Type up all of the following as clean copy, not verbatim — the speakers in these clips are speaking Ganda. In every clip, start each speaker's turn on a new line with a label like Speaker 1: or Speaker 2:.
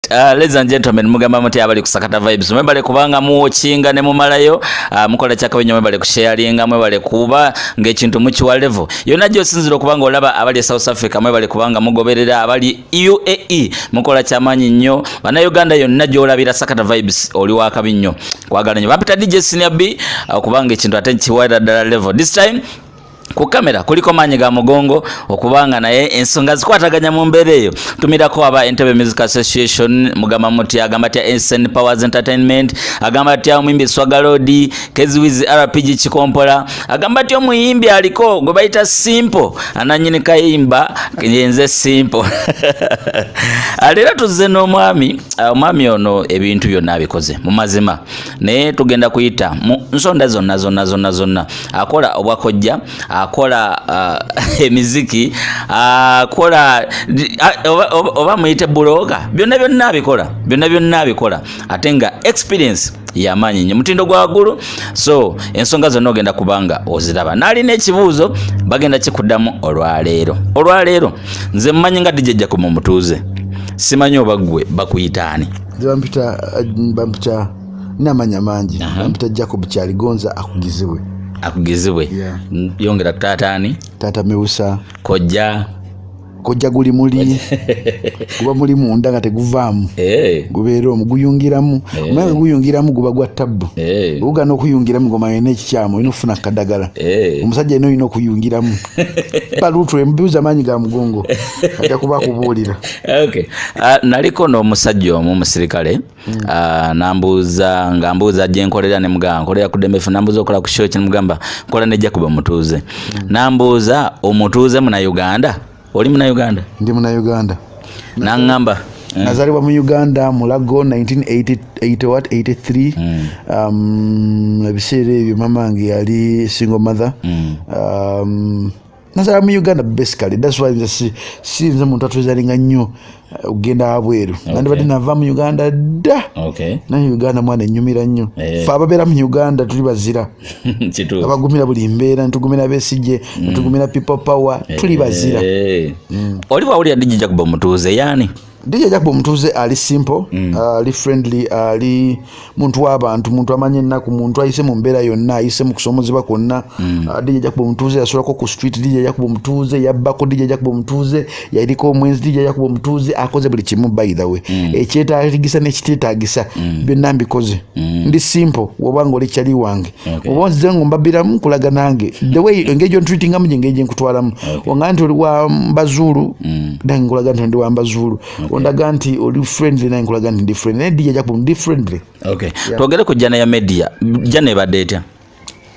Speaker 1: Ladies and gentlemen, mugamba muti abali kusakata vibes mwebale kubanga muwochinga ne mumalayo mukola chakabenyo mwebale kusharinga mwebale kuba ng'ekintu mukiwa level yonna gyo sinzira okubanga olaba abali South Africa mwebale kubanga mugoberera abali UAE mukola kyamanyi nnyo bana Uganda yonna gyolabira sakata vibes oli wakabi nnyo kwagala nnyo bampita DJ Senior B okubanga ekintu ate kiwira ddala level this time ku kamera kuliko manyi ga mugongo okubanga naye ensonga zikwataganya mu mbeera eyo tumirako aba Entebbe Music Association mugamba muti agamba tya SN Powers Entertainment agamba tya Omuyimbi Swagalodi Keziwizi RPG Kikompola agamba tya omuyimbi aliko gwe bayita Simple ananyini kayimba yenze Simple alera tuzze n'omwami omwami ono ebintu byonna abikoze mu mazima naye tugenda kuyita mu nsonda zonna akola obwakojja akola emiziki akola oba muyite buloga byonna abikola ate nga experience yamanyi nnyo mutindo gwa waggulu so ensonga zonna ogenda kubanga oziraba nalina ekibuuzo bagenda kikuddamu olwaleero nze mmanyi nga Djjacob Omutuuze simanyi oba ggwe bakuyitaani
Speaker 2: bampita namanya mangi bampita Jacob Kyaligonza
Speaker 1: akugizibwe yongera kutaataani
Speaker 2: tata Mewusa
Speaker 1: kojja
Speaker 2: guli muli guba muli munda nga teguvaamu gubeera omuguyungiramu omanga guyungiramu guba gwa tabbu ugana okuyungiramu gomayina ekikyamu olina okufuna kadagala omusajja ino olina okuyungiramu balutule mbuuza amaanyi ga mugongo ajja kuba kubuulira
Speaker 1: naliko n'omusajja omu musirikale nambuuza gye nkolera ne mugamba nkolera ku Dembe FM nambuuza okola ku show kye mugamba nkola ne Djjacob Omutuuze nambuuza Omutuuze muna Uganda oli muna Uganda?
Speaker 2: Ndi muna Uganda.
Speaker 1: Nangamba
Speaker 2: nazaliwa mu Uganda mulago 1983 ebiseera ebyo mamange yali single mother nazaliwa mu Uganda basically that's why sinze muntu atuzalinga nnyo ugenda abweru nandi badi nava mu Uganda da na Uganda mwana nyumira nnyo fa ababeera mu Uganda tuli bazira abagumira buli mbeera ntugumira besije ntugumira people power tuli bazira
Speaker 1: oli wawulira Djjacob Omutuuze yani
Speaker 2: Djjacob Omutuuze ali simple ali friendly ali muntu w'abantu muntu amanye nnaku muntu ayise mu mbeera yonna ayise mu kusomozebwa kwonna Djjacob Omutuuze yasolako ku street Djjacob Omutuuze yabbako Djjacob Omutuuze yaliko omwenzi Djjacob Omutuuze akoze buli kimu by the way ekyetaagisa n'ekiteetaagisa byonna mbikoze ndi simple wobanga oli kyali wange oba nzize ngo mbabiramu kulaga nange the way engeri ontreatingamu engeri nkutwalamu wanga nti oli wa Mbazulu nange nkulaga nti ndi wa Mbazulu ondaga nti oli friendly nange nkulaga nti ndi friendly naye Djjacob ndi friendly
Speaker 1: twogere ku jjana ya media jjana ebadde etya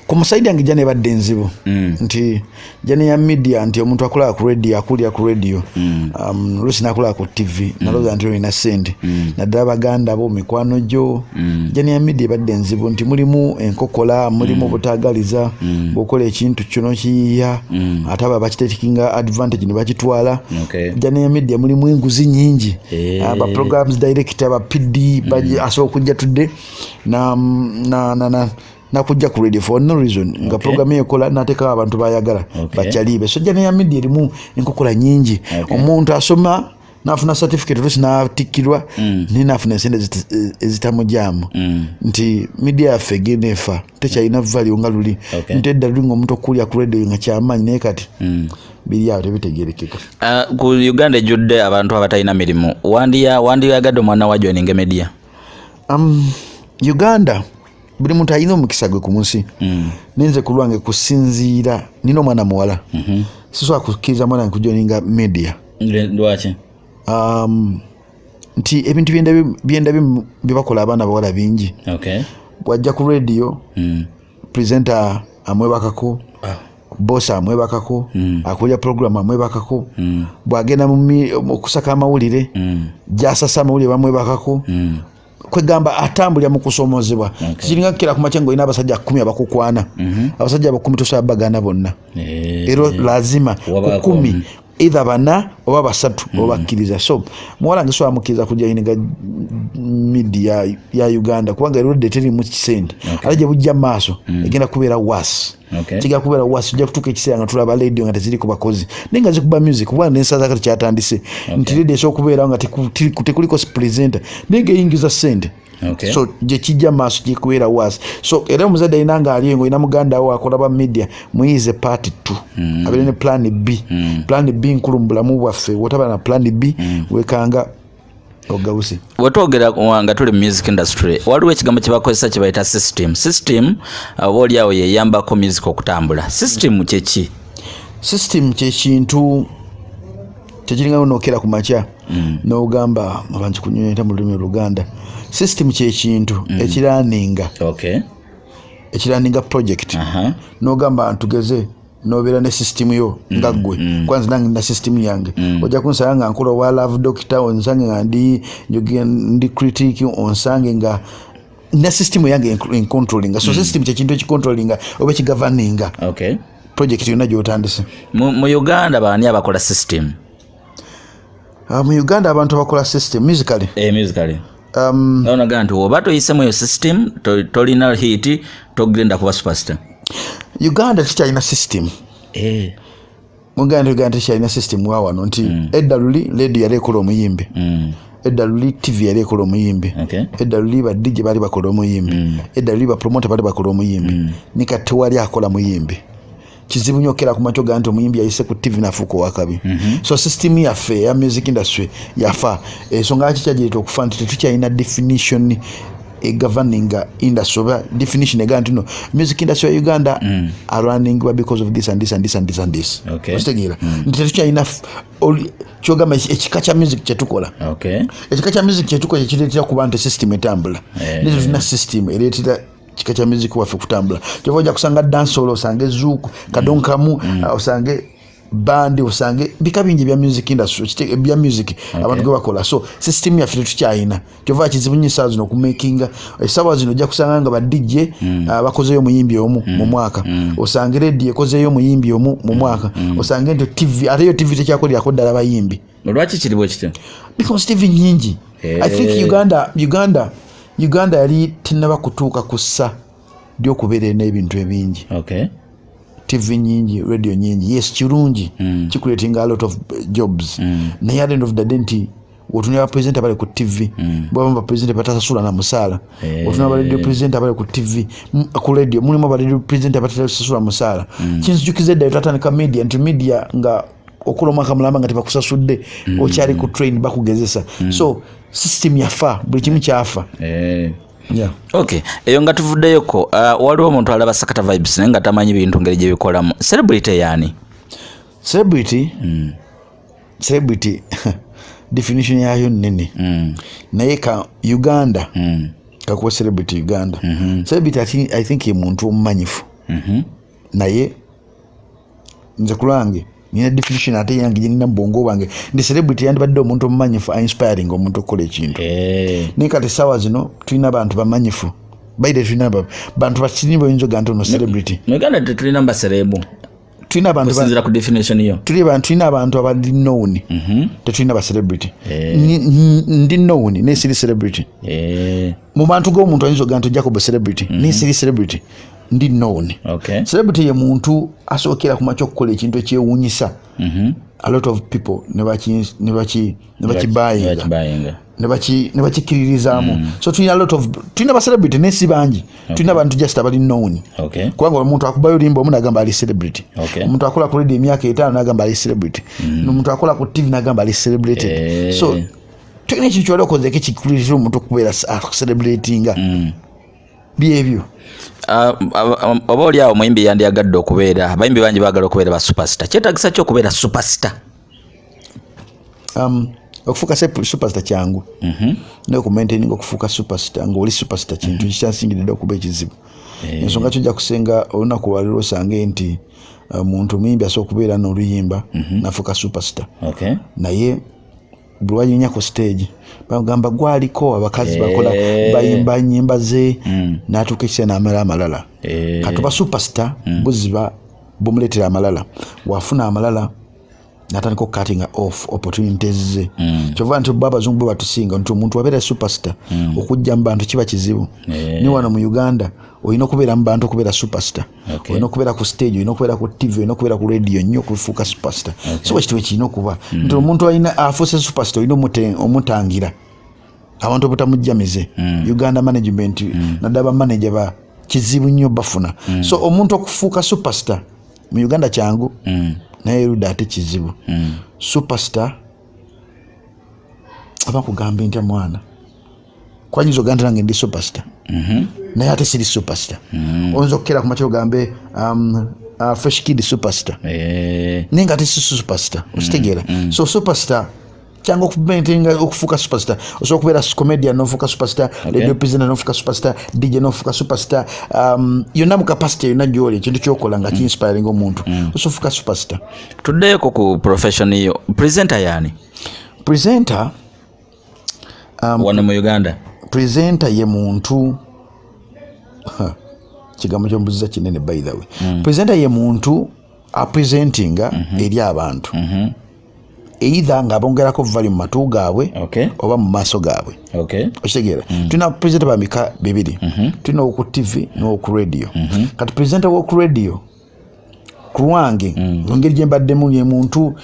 Speaker 2: ku musaidi yange jjana ebadde enzibu nti jjana ya media nti omuntu akulaba ku radio akulira ku radio lusi nakulaba ku TV naloza nti olina sente naddala baganda bo mikwano gyo jjana ya media ebadde enzibu nti mulimu enkokola mulimu obutaagaliza bw'okola ekintu kyono kiyiya ate abo bakiteekinga advantage ne bakitwala jjana ya media mulimu enguzi nnyingi aba programs director aba PD asobola okujja tudde na kujja ku radio for no reason nga program ekola nateka abantu bayagala bakyalibe so jjana ya media erimu enkokola nyingi omuntu asoma nafuna certificate rusi natikirwa ninafuna sente ezitamujamu nti media yaffe genefa tekyalina value nga luli nti edda luli ng'omuntu okulya ku radio nga kyamaanyi naye kati biri awo tebitegerekeka
Speaker 1: ku Uganda ejjudde abantu abatalina mirimu wandiyagadde omwana wa joininga media
Speaker 2: Uganda buli muntu alina omukisa gwe ku munsi ninze ku lwange kusinziira nina omwana muwala sisobola kukkiriza mwana nkujoininga media
Speaker 1: lwaki
Speaker 2: nti ebintu byendabye byebakola abaana bawala bingi bwajja ku radio presenter amwebakako boss amwebakako akulya program amwebakako bwagenda okusaka amawulire gyasasa amawulire bamwebakako kwegamba atambulya mu kusomozebwa kiringa kira ku macyengo ina abasajja 10 abakukwana abasajja 10 tosobola bagana bonna ero lazima 10 either bana oba basatu oba bakkiriza so muwala ngeso amukiriza kujja ininga media ya Uganda kubanga erode teri mu kisende alaje bujja maaso egenda kubeera was kiga kubeera was ujja kutuka ekiseera nga tulaba radio nga teziri ku bakozi nenga zikuba music kubanga nensaza kati kyatandise nti radio so kubeera nga tekuliko presenter nenga yingiza sente. So je kijja maaso je kubeera was so era omuzadde inanga aliyengo ina muganda wa akola media muyize part 2 abere ne plan B plan B nkulumbula mu bwaffe wotaba na plan B wekanga ogawusi
Speaker 1: wetwogera nga tuli music industry waliwo ekigambo kyebakozesa kyebayita system oli awo yeyambako music okutambula system kyeki
Speaker 2: system kyekintu kyekiringa nokera ku makya n'ogamba abantu kunyonyeta mu lulimi Luganda system kyekintu ekiraninga ekiraninga project n'ogamba ntugeze nobera ne system yo ngagwe kwanza nange na system yange ojja kunsanga nga nkola wa love doctor onsange nga ndi critic onsange nga na system yange in controlling so system kyekintu ekicontrolling oba kigoverning project yonna gyotandise
Speaker 1: mu Uganda baani abakola system
Speaker 2: mu Uganda abantu abakola system musically
Speaker 1: naona gantu oba toyise mu system tolina hit togenda kuba superstar
Speaker 2: Uganda tikyalina system Uganda tikyalina system wawano nti eddaluli radio yali ekola omuyimbi eddaluli TV yali ekola omuyimbi eddaluli ba DJ bali bakola omuyimbi eddaluli ba promoter bali bakola omuyimbi nika tewali akola muyimbi kizibu nyokera ku macho gantu omuyimbi yayise ku TV nafuko wakabi so system yaffe ya music industry yafa so ngachi kyagirita okufa nti tetukyalina definition a governing industry definition again no music industry ya Uganda are running because of this and this and this and this and this ostegira ntetucha enough kyogama ekikacha music kyetukola ekikacha music kyetukola kiretera ku bantu system etambula nito tuna system eretera kikacha music wafe kutambula kyovoja kusanga dance hall osange zuku kadonkamu osange bandi usange bikabingi bya music industry bya music abantu gwe bakola so system ya fitu kyayina kyova kizibunyisa zino ku making esawa zino jja kusanga nga ba DJ bakoze yo muyimbi omu mu mwaka usange radio ekoze yo muyimbi omu mu mwaka usange ndo TV ate yo TV tekyakolya kodala bayimbi
Speaker 1: lwaki kiribo kite
Speaker 2: because TV nyingi I think Uganda yali tinaba kutuuka kussa dio kubeera n'ebintu ebingi TV nyingi, radio nyingi. Yes, kirungi. Creating a lot of jobs. Na at the end of the day nti otunaba presenter bale ku TV. Baba presenter batasasula na musala. Otunaba radio presenter bale ku TV, ku radio. Mulimo bale presenter batasasula musala. Kinzukize da tatandika media nti media nga okuloma kamulamba nga tebakusasudde okyali ku train bakugezesa. So system yafa, buli kimu kyafa.
Speaker 1: Okay, eyo nga tuvuddeyoko waliwo omuntu alaba Sakata vibes naye nga tamanyi bintu ngeri gye bikolamu. Celebrity yani? Celebrity definition yayo nene. Naye ka Uganda kakuwa celebrity Uganda. Celebrity I think ye muntu omumanyifu. Naye nze kulange nina definition ate yange nina bongo bange ndi celebrity yandibadde omuntu omumanyifu inspiring omuntu okola ekintu nikati sawa zino tulina abantu bamanyifu baide tulina bantu bakini boyinzo ganto no celebrity Uganda tulina baserebu
Speaker 2: tulina abantu
Speaker 1: basinzira ku definition yo
Speaker 2: tulina abantu abali known tulina ba celebrity ndi known ne siri celebrity mu bantu go omuntu ayinzo ganto Djjacob celebrity ne siri celebrity ndi known. Celebrity ye muntu asokera ku macho kukola ekintu ekyewunyisa. A lot of people ne bachi kiririzamu. So tulina a lot of tulina ba celebrity nesi bangi. Tulina bantu just abali known. Kwanga omuntu akubayo limbo omuntu agamba ali celebrity. Omuntu akola ku radio emyaka 5 nagamba ali celebrity. Omuntu akola ku TV nagamba ali celebrity. So tulina ekintu kyali okoze ekikulirira omuntu okubeera celebratinga. Byebyo.
Speaker 1: Oba oli awo muyimbi yandiyagadde okubeera abayimbi bangi baagala okubeera ba superstar kyetagisa ki okubeera superstar?
Speaker 2: Okufuuka superstar kyangu n'okumaintaininga okufuuka superstar ng'oli superstar kintu kikyasingiridde okuba ekizibu ensonga kyojja kusenga olunaku lwaliro osange nti muntu muyimbi asobola okubeera n'oluyimba nafuuka superstar naye buli wayinya ku stage bagamba gwaliko abakazi bakola bayimba nyimba ze natuuka ekiseera n'amala amalala katuba superstar buziba bumuleetera amalala wafuna amalala natandika cutting off opportunities ze kyova nti baba zungu batusinga nti omuntu abeera superstar okujja mu bantu kiba kizibu ni wano mu Uganda oyina okubeera mu bantu okubeera superstar oyina okubeera ku stage oyina okubeera ku TV oyina okubeera ku radio nnyo okufuuka superstar so ekituwe kirina okuba nti omuntu ayina afuuse superstar oyina omutangira abantu obutamujjamize Uganda management naddaba manager ba kizibu nnyo bafuna so omuntu okufuuka superstar mu Uganda kyangu naye ruda ate kizibu superstar abakugamba ntya mwana kwanyiza oganda nange ndi superstar naye ate siri superstar oyinza okukera ku makya ogambe fresh kid superstar naye nga ate si superstar okitegeera so superstar cyangwa okufuuka superstar osobola okubeera comedian n'ofuuka superstar radio presenter n'ofuuka superstar DJ n'ofuuka superstar yonna mu capacity yonna gy'oli ekintu kyokola nga ki-inspiring omuntu osobola superstar.
Speaker 1: Tuddeko ku profession yo presenter yani
Speaker 2: presenter
Speaker 1: wano mu Uganda
Speaker 2: presenter ye muntu kigambo ky'ombuziza kinene by the way presenter ye muntu apresentinga eri abantu either nga bongerako vali mu matu gaabwe oba mu maaso gaabwe okitegeera tulina presenter bamika bibiri tulina oku TV n'oku radio kati presenter w'oku radio ku lwange ngeri gye mbaddemu ye muntu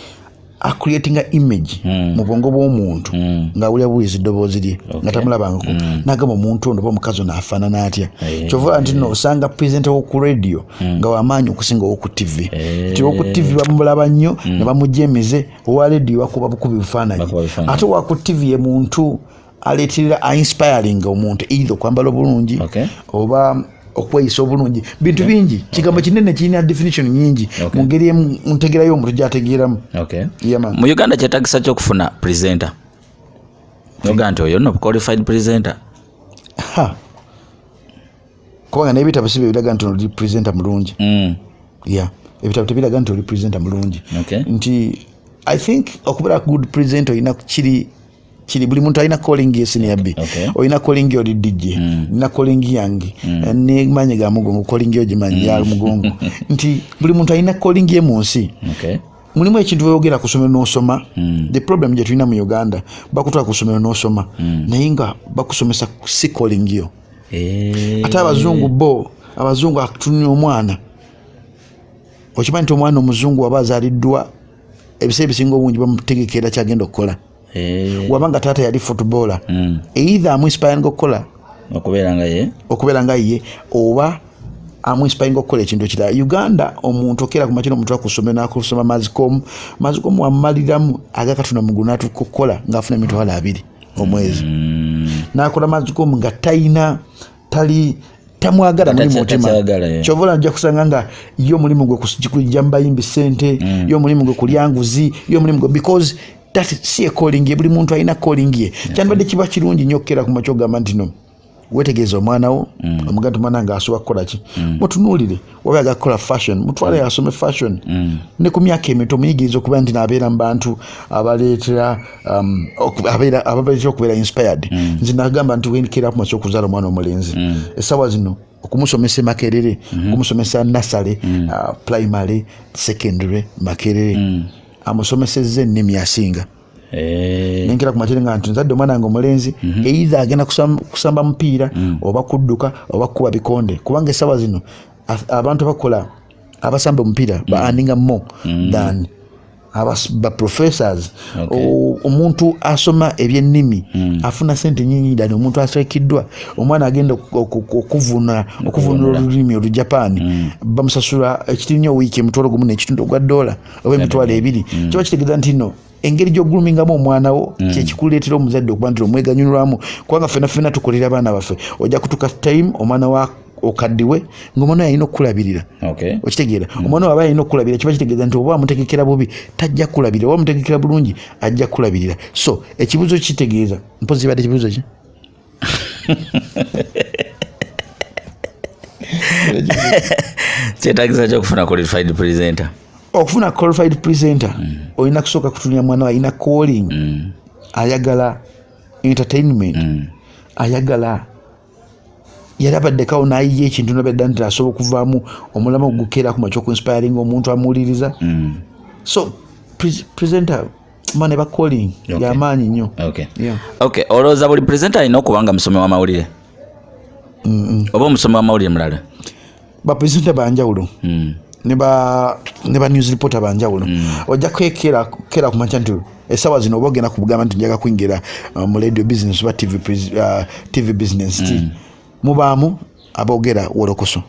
Speaker 2: creatinga image mu bwongo bw'omuntu nga awulira buyizi eddoboozi lye nga tamulabangako n'agamba omuntu ono oba omukazi ono afaanana atya kyova nti no osanga presenter w'oku radio nga w'amaanyi okusinga ow'oku TV nti ow'oku TV bamulaba nnyo ne bamujjemize owa radio wakuba bukubi bifaananyi ate owaku TV ye muntu aleeterera inspiring omuntu either okwambala obulungi oba okweyisa obulungi bintu bingi kigambo kinene kirina definition nyingi mu ngeri ntegerayo omuntu gyategeeramu
Speaker 1: mu Uganda kyetagisa kyokufuna presenter noga nti oyo no qualified presenter
Speaker 2: kubanga n'ebitabo si biraga nti oli presenter mulungi ebitabo tebiraga nti oli presenter mulungi nti I think okubeera good presenter olina kiri buli muntu alina calling ye senior B olina calling yo DJ nina calling yange ne manye ga mugongo calling yo jimanyi ya mugongo nti buli muntu alina calling ye mu nsi mulimu ekintu oyogera ku ssomero n'osoma the problem gye tulina mu Uganda bakutwala ku ssomero n'osoma naye nga bakusomesa si calling yo ate abazungu akutunya omwana okimanyi nti omwana omuzungu waba azaaliddwa ebiseera ebisinga obungi bamutegekera kyagenda okukola wabanga taata yali footballer either amuinspiring okukola okubeera nga ye oba amuinspiring okukola ekintu ekirala. Uganda omuntu okera ku makino omuntu akusomera n'akusoma mazikomu wamaliramu agakatuna mugulu n'atuuka okukola ng'afuna emitwalo 2 omwezi n'akola mazikomu nga tamwagala mulimu mutima kyovola nja kusanga nga yo mulimu gwe kujja mu bayimbi ssente yo mulimu gwe kulyanguzi yo mulimu gwe because that si a calling ye buli muntu alina calling ye kyandibadde kiba kirungi nnyo okukera ku makyo ogamba nti no wetegeeza omwana wo omuganda omwana nga asobola kukola ki mutunuulire waba agakola fashion mutwale asome fashion ne ku myaka emito omuyigiriza okubeera nti naabeera mu bantu abaleetera okubeera inspired nze nagamba nti wenkera ku makyo okuzaala omwana omulenzi essaawa zino okumusomesa Makerere okumusomesa nasale primary secondary Makerere amusomesezza ennimi asinga nengera ku makere nga nti nzadde omwana wange omulenzi either agenda kusamba mupiira oba kudduka oba kukuba bikonde kubanga essaawa zino abantu bakola abasamba omupiira ba-earninga more than ba professors omuntu asoma ebyennimi afuna sente nyingi ddala omuntu asrekiddwa omwana agenda okuvuna olulimi olujapani bamusasula ekitinnyo wiiki emitwalo gumu n'ekitundu ogwa $1 oba emitwalo 2 kiba kitegeeza nti no engeri gy'ogulumingamu omwana wo kyekikuleetera omuzadde okuba nti omweganyulwamu kubanga ffenna tukolera abaana baffe ojja kutuuka time omwana wa okaddiwe ng'omwana we alina okukulabirira okitegeera omwana we aba alina okukulabirira kiba kitegeeza nti oba amutegekera bubi tajja kukulabirira oba amutegekera bulungi ajja kukulabirira so ekibuuzo kitegeeza mpozi badde ekibuuzo ki
Speaker 1: kyetagisa kyokufuna qualified presenter
Speaker 2: okufuna qualified presenter olina kusooka kutunya mwana we alina calling ayagala entertainment ayagala yalabaddekawo n'ayiye ekintu nabadda nti asobola okuvaamu omulamu ogukeera ku makyo ku inspiring omuntu amuwuliriza so presenter mane ba calling ya maanyi nnyo.
Speaker 1: Okay olowooza buli presenter alina okubanga musomi wa mawulire oba omusomi wa mawulire mulala
Speaker 2: ba presenter banjawulo ne ba news reporter banjawulo ojja kwekera ku mancha nti esawa zino oba ogenda kubugamba nti njaga kwingira mu radio business oba TV business mubaamu abogera wolokoso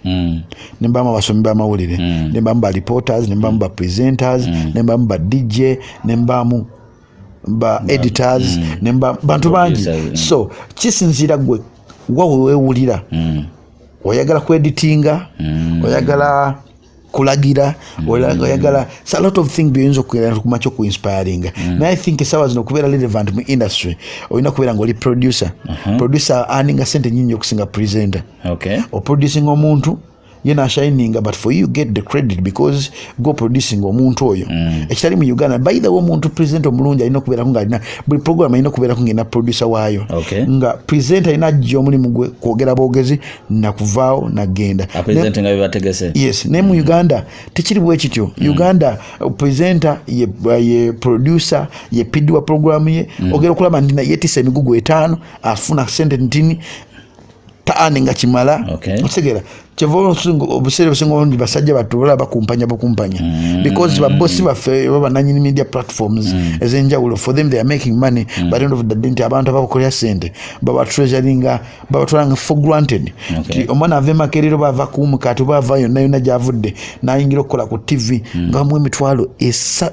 Speaker 2: nembamu abasomi b'amawulire nembamu ba reporters nembamu ba presenters nembamu ba DJ nembamu ba editors nembamu bantu bangi so kisinzira gwe wawe wewulira oyagala ku editinga oyagala kulagira oyagala a lot of things biyinza okubeera kumacho ku inspiring na I think esawa zino kubeera relevant mu industry olina kubeera ng'oli producer earning sente nyingi okusinga presenter o producing omuntu yena shining but for you get the credit because go producing omuntu oyo ekitali mu Uganda by the way omuntu presenter omulungi alina kubeera nga alina buli program alina kubeera ng'ina producer waayo nga presenter alina ajja omulimu gwe kwogera boogezi na kuvaawo nagenda
Speaker 1: presenter nga bibategese
Speaker 2: yes ne mu Uganda tekiri bwe kityo Uganda presenter ye producer ye pidi wa program ye ogera okulaba ndina yetise emigugu 5 afuna sente ntini taani nga kimala otegera chevo obusere busingo ndi basajja batola bakumpanya because babossi baffe baba nanyini media platforms ezenjawulo for them they are making money but end of the day abantu abakola sente baba treasuringa baba tolanga for granted omwana ave makerero bava kumukati bava yonna javudde nayingira okukola ku TV ngamu emitwalo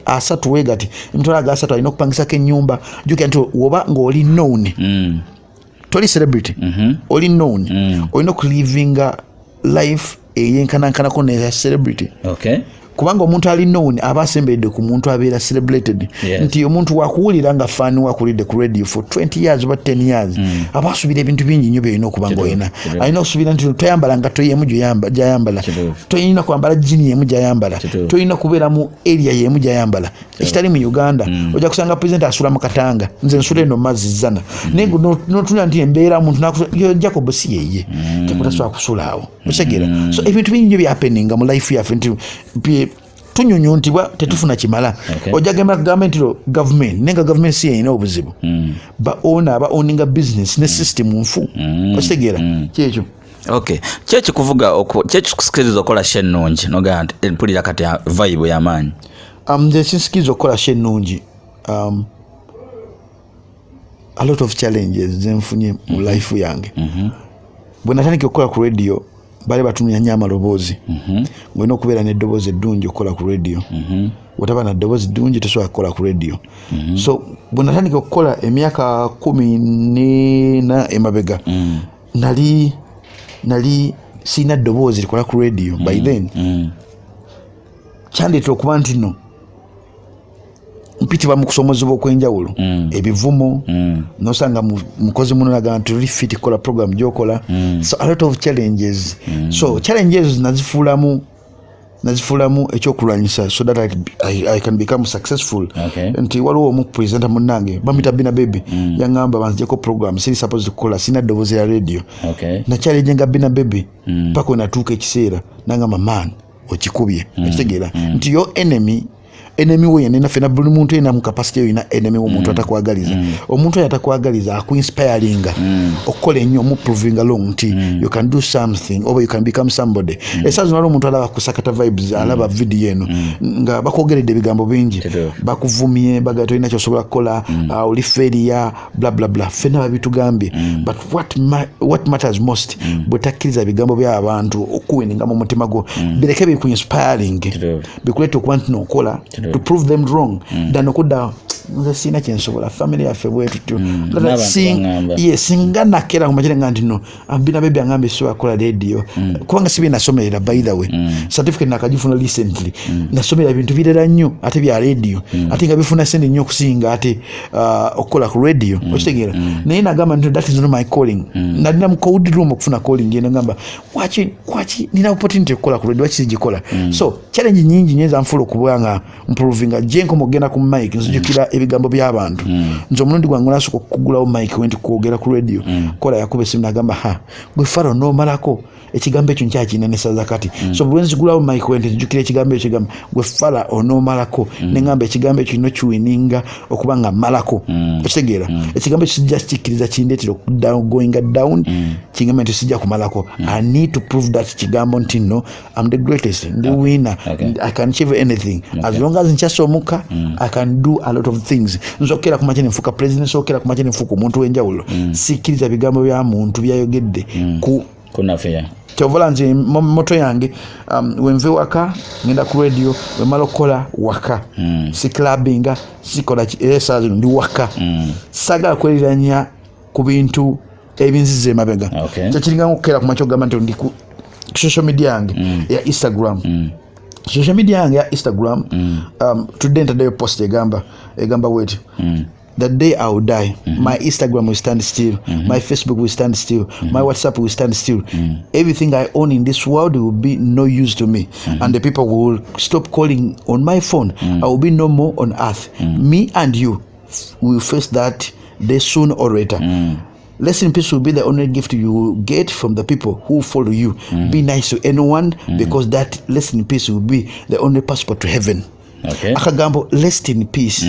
Speaker 2: asatu wegati emitwalo agasatu alina okupangisa ke nyumba juke nti woba ngoli known toli celebrity oli known olina okulivinga life eyenkanankana ko ne celebrity kubanga omuntu ali known aba asembedde ku muntu abeera celebrated nti omuntu wakuwulira nga fani wakulidde ku radio for 20 years oba 10 years aba asubira ebintu bingi nnyo byolina okubanga olina alina okusubira nti toyambala nga toyemu gyayambala toyina kwambala jini yemu gyayambala toyina kubeera mu area yemu gyayambala ekitali mu Uganda ojja kusanga presenter asula mu katanga nze nsula eno mazzi zana naye notuna nti embeera muntu Djjacob si yeye tasobola kusula awo otegera so ebintu bingi nnyo byapeninga mu life yaffe nti tunyunyuntibwa tetufuna kimala ojja gamba government nenga government si yeyina obuzibu ba owning business ne system nfu otegera kyekyo
Speaker 1: kyeki kuvuga kyeki kusikiriza okola she nnungi nogamba mpulira kati vibe y'amaanyi
Speaker 2: nze sinsikiriza okukola she nnungi a lot of challenges zenfunye mu life yange bwe natandika okukola ku radio bali batumya nnyo amaloboozi ng'olina okubeera n'eddoboozi eddungi okukola ku radio wotaba na ddoboozi ddungi tosobola kukola ku radio so bwe natandika okukola emyaka 14 emabega nali sina ddoboozi likola ku radio by then kyandeetera okuba nti no mpitibwa mu kusomozebwa okwenjawulo ebivumo nosanga mukozi muno nagamba nti tuli fit kola program gyokola so a lot of challenges so challenges nazifuulamu ekyokulwanyisa so that I can become successful nti waliwo omu presenter munnange bamita bina baby yangamba banzijeko program siri supposed kukola sina ddoboozi ya radio na challenge nga bina baby paka wenatuuka ekiseera nangamba man okikubye ekitegeera nti yo enemy we yenna fena buli muntu yena mu capacity yo ina enemy omuntu atakwagaliza omuntu atakwagaliza akuinspiringa okukola ennyo mu proving along nti you can do something or you can become somebody esazo nalo omuntu alaba ku Sakata vibes alaba video eno nga bakogeredde ebigambo bingi bakuvumye bagato ina kyosobola kukola oli failure bla bla bla fena babitugambye but what matters most bwetakkiriza ebigambo by'abantu okuweninga mu mutima gwo bireke bikuinspiring bikuleta okuba nti nokola to prove them wrong dano kuda nze sina kyensobola family yaffe bwetu tu singa nakera kumajire nga ndino ambina bebe angambe so akola radio kubanga sibi nasomerera by the way certificate nakajifuna recently nasomerera bintu birera nnyo ate bya radio ate nga bifuna sente nnyo kusinga ate okola ku radio okitegera naye nagamba nti that is not my calling nadina mu code room okufuna calling yena ngamba kwachi nina opportunity okukola ku radio wakizigikola so challenge nyingi nyeza mfulo kubanga improving jenko mogenda ku mic nzijukira ebigambo by'abantu nzo omulundi gwange nasooka okugulawo mic wenti kwogera ku radio kola yakuba esimu n'agamba ha gwe Faro n'omalako ekigambo ekyo nkyakinenesa zakati so bwe nzigulawo mic wenti nzijukira ekigambo ekyo kigamba gwe Faro onoomalako neŋŋamba ekigambo ekyo kino kiwininga okuba nga malako okitegeera ekigambo ekyo sijja kikkiriza kindeetera going down kingamba nti sijja kumalako I need to prove that kigambo nti no I'm the greatest ndi winner I can achieve anything as long as nkyasomuka I can do a lot of things nzokera kumakya nenfuuka president sokera kumakya nenfuuka omuntu w'enjawulo sikkiriza bigambo bya muntu byayogedde
Speaker 1: kunafeya
Speaker 2: kyovola nze moto yange wenve waka ngenda ku radio wemala okukola waka si clubbinga sikola esaawa zino ndi waka sagala kweriranya ku bintu ebinzize emabega kyekiringa okukeera ku makya okugamba nti ndi ku social media yange ya Instagram social media yange ya Instagram today ntaddeyo post egamba weti the day I will die, my Instagram will stand still, my Facebook will stand still, my WhatsApp will stand still. Everything I own in this world will be no use to me. And the people will stop calling on my phone. I will be no more on earth. Me and you will face that day soon or later. Rest in peace will be the only gift you will get from the people who follow you. Be nice to anyone because that rest in peace will be the only passport to heaven. Akagambo rest in peace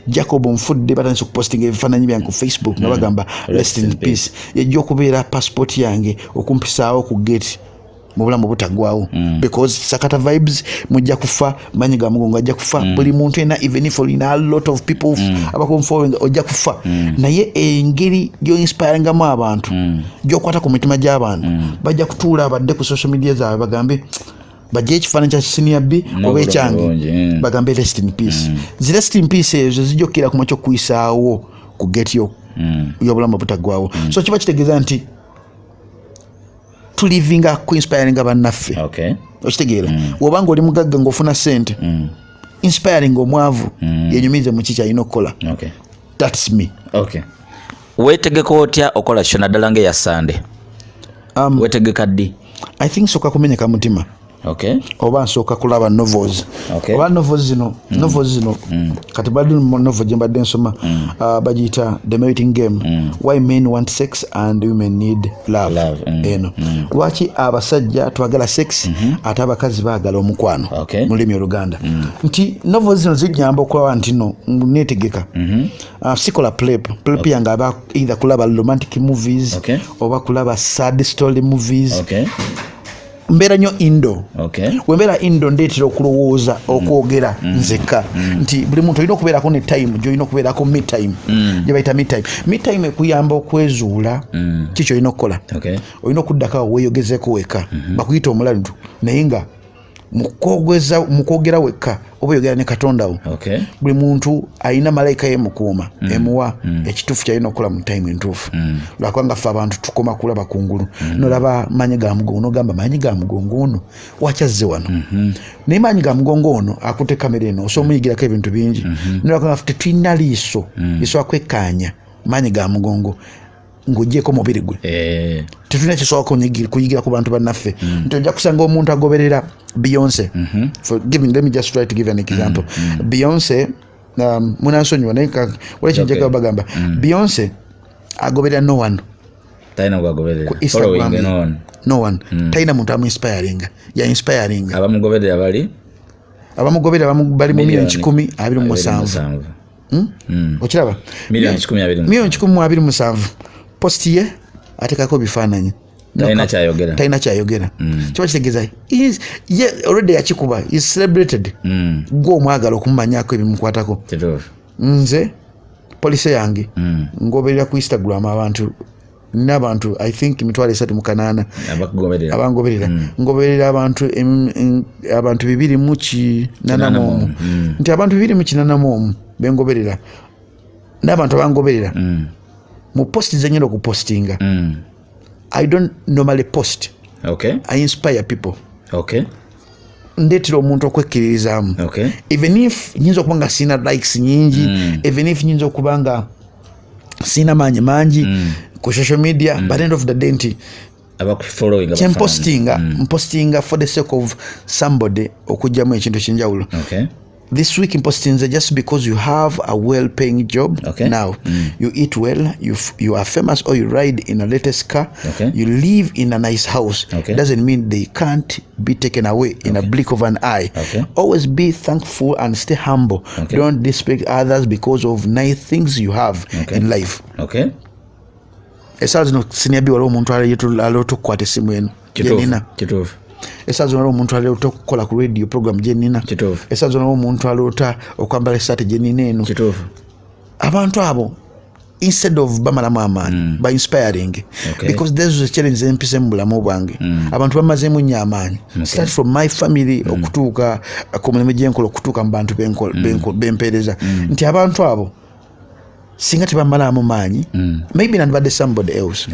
Speaker 2: Djjacob Omutuuze batandise okupostinga ebifaananyi byange ku Facebook nga bagamba rest in peace yajja okubeera passport yange okumpisaawo ku gate mu bulamu butagwawo because Sakata vibes mujja kufa manyi ga mugongo ajja kufa buli muntu ena even if olina a lot of people abakonfollowing ojja kufa naye engeri gy'oinspiringamu abantu gy'okwata ku mitima gy'abantu bajja kutuula abadde ku social media zaabwe bagambe bajje ekifaananyi kya senior B oba ekyange bagambe rest in peace rest in peace ezo zijjokera ku makyo okuyisaawo ku gate y'obulamu butagwawo so kiba kitegeeza nti tulivinga kuinspiringa bannaffe okitegeera wobanga oli mugagga ng'ofuna ssente inspiring omwavu yenyumize mu kiki alina okukola that's me
Speaker 1: weetegeka otya okola kyo naddala ng'eya Sande weetegeka ddi
Speaker 2: I think soka kumenyeka mutima oba nsooka kulaba novels oba novels zino kati bali mu novel gye mbadde nsoma bagiyita The Mating Game Why Men Want Sex and Women Need Love eno lwaki abasajja twagala sex ate abakazi baagala omukwano mu lulimi Oluganda nti novels zino zijjamba okulaba nti no neetegeka sikola plep yange aba either kulaba romantic movies oba kulaba sad story movies mbeera nnyo indo wembeera indo ndeetera okulowooza okwogera nzeka nti buli muntu olina okubeerako ne time gyolina okubeerako mid time gye bayita mid time ekuyamba okwezuula kiki olina okukola olina okuddako weeyogezeko weka bakuyita omulandu naye nga mukwogera wekka oba oyogera ne Katonda wo buli muntu alina malayika ye mukuuma emuwa ekituufu kyalina okukola mu time entuufu lwakubanga ffe abantu tukoma kulaba kungulu nolaba maanyi ga mugongo nogamba maanyi ga mugongo ono wakyazze wano naye maanyi ga mugongo ono akutte kamera eno osobola omuyigirako ebintu bingi nolwakubanga ffe tetulina liiso akwekkaanya maanyi ga mugongo ng'ogyeko mubiri gwe tetulina kisobola kuyigira ku bantu bannaffe nti ojja kusanga omuntu agoberera Beyonce let me just try to give an example Beyonce munansonyiwa naye walekinjeka bagamba Beyonce agoberera no one ku Instagram no one talina muntu amuinspiringa ya inspiring
Speaker 1: abamugoberera bali
Speaker 2: bali mu milioni 10,27 okiraba milioni 10,27 post ye atekako bifaananyi talina kyayogera kiba kitegeeza already yakikuba is celebrated gwe omwagala okumumanyako ebimukwatako nze polisi yange ngoberera ku Instagram abantu I think 38 abangoberera ngoberera abantu 281 nti abantu 281 bengoberera n'abantu abangoberera mu post zenyero ku postinga I don't normally post I inspire people ndetira omuntu okwekkiririzaamu even if nyinza okubanga sina likes nyingi even if nyinza okubanga sina maanyi mangi ku social media but end of the day nti mpostinga for the sake of somebody okujjamu ekintu kinjawulo this week in postinze just because you have a well-paying job. Now you eat well, you are famous, or you ride in a latest car, you live in a nice house, doesn't mean they can't be taken away in a blink of an eye. Always be thankful and stay humble. Don't disrespect others because of nice things you have in life. Esazi no siniabi wala omuntu alotokwata esimu eno jenina esazi wala omuntu alotokola ku radio program jenina esazi wala omuntu alota okwambala esate jenina eno abantu abo instead of bamalamu amaanyi by inspiring because there's a challenge empise mu bulamu bwange abantu bamazeemu nnyo amaanyi start from my family okutuuka ku mulimu gyenkola okutuuka mu bantu bempeereza nti abantu abo singa tebamalamu maanyi maybe nandibadde somebody else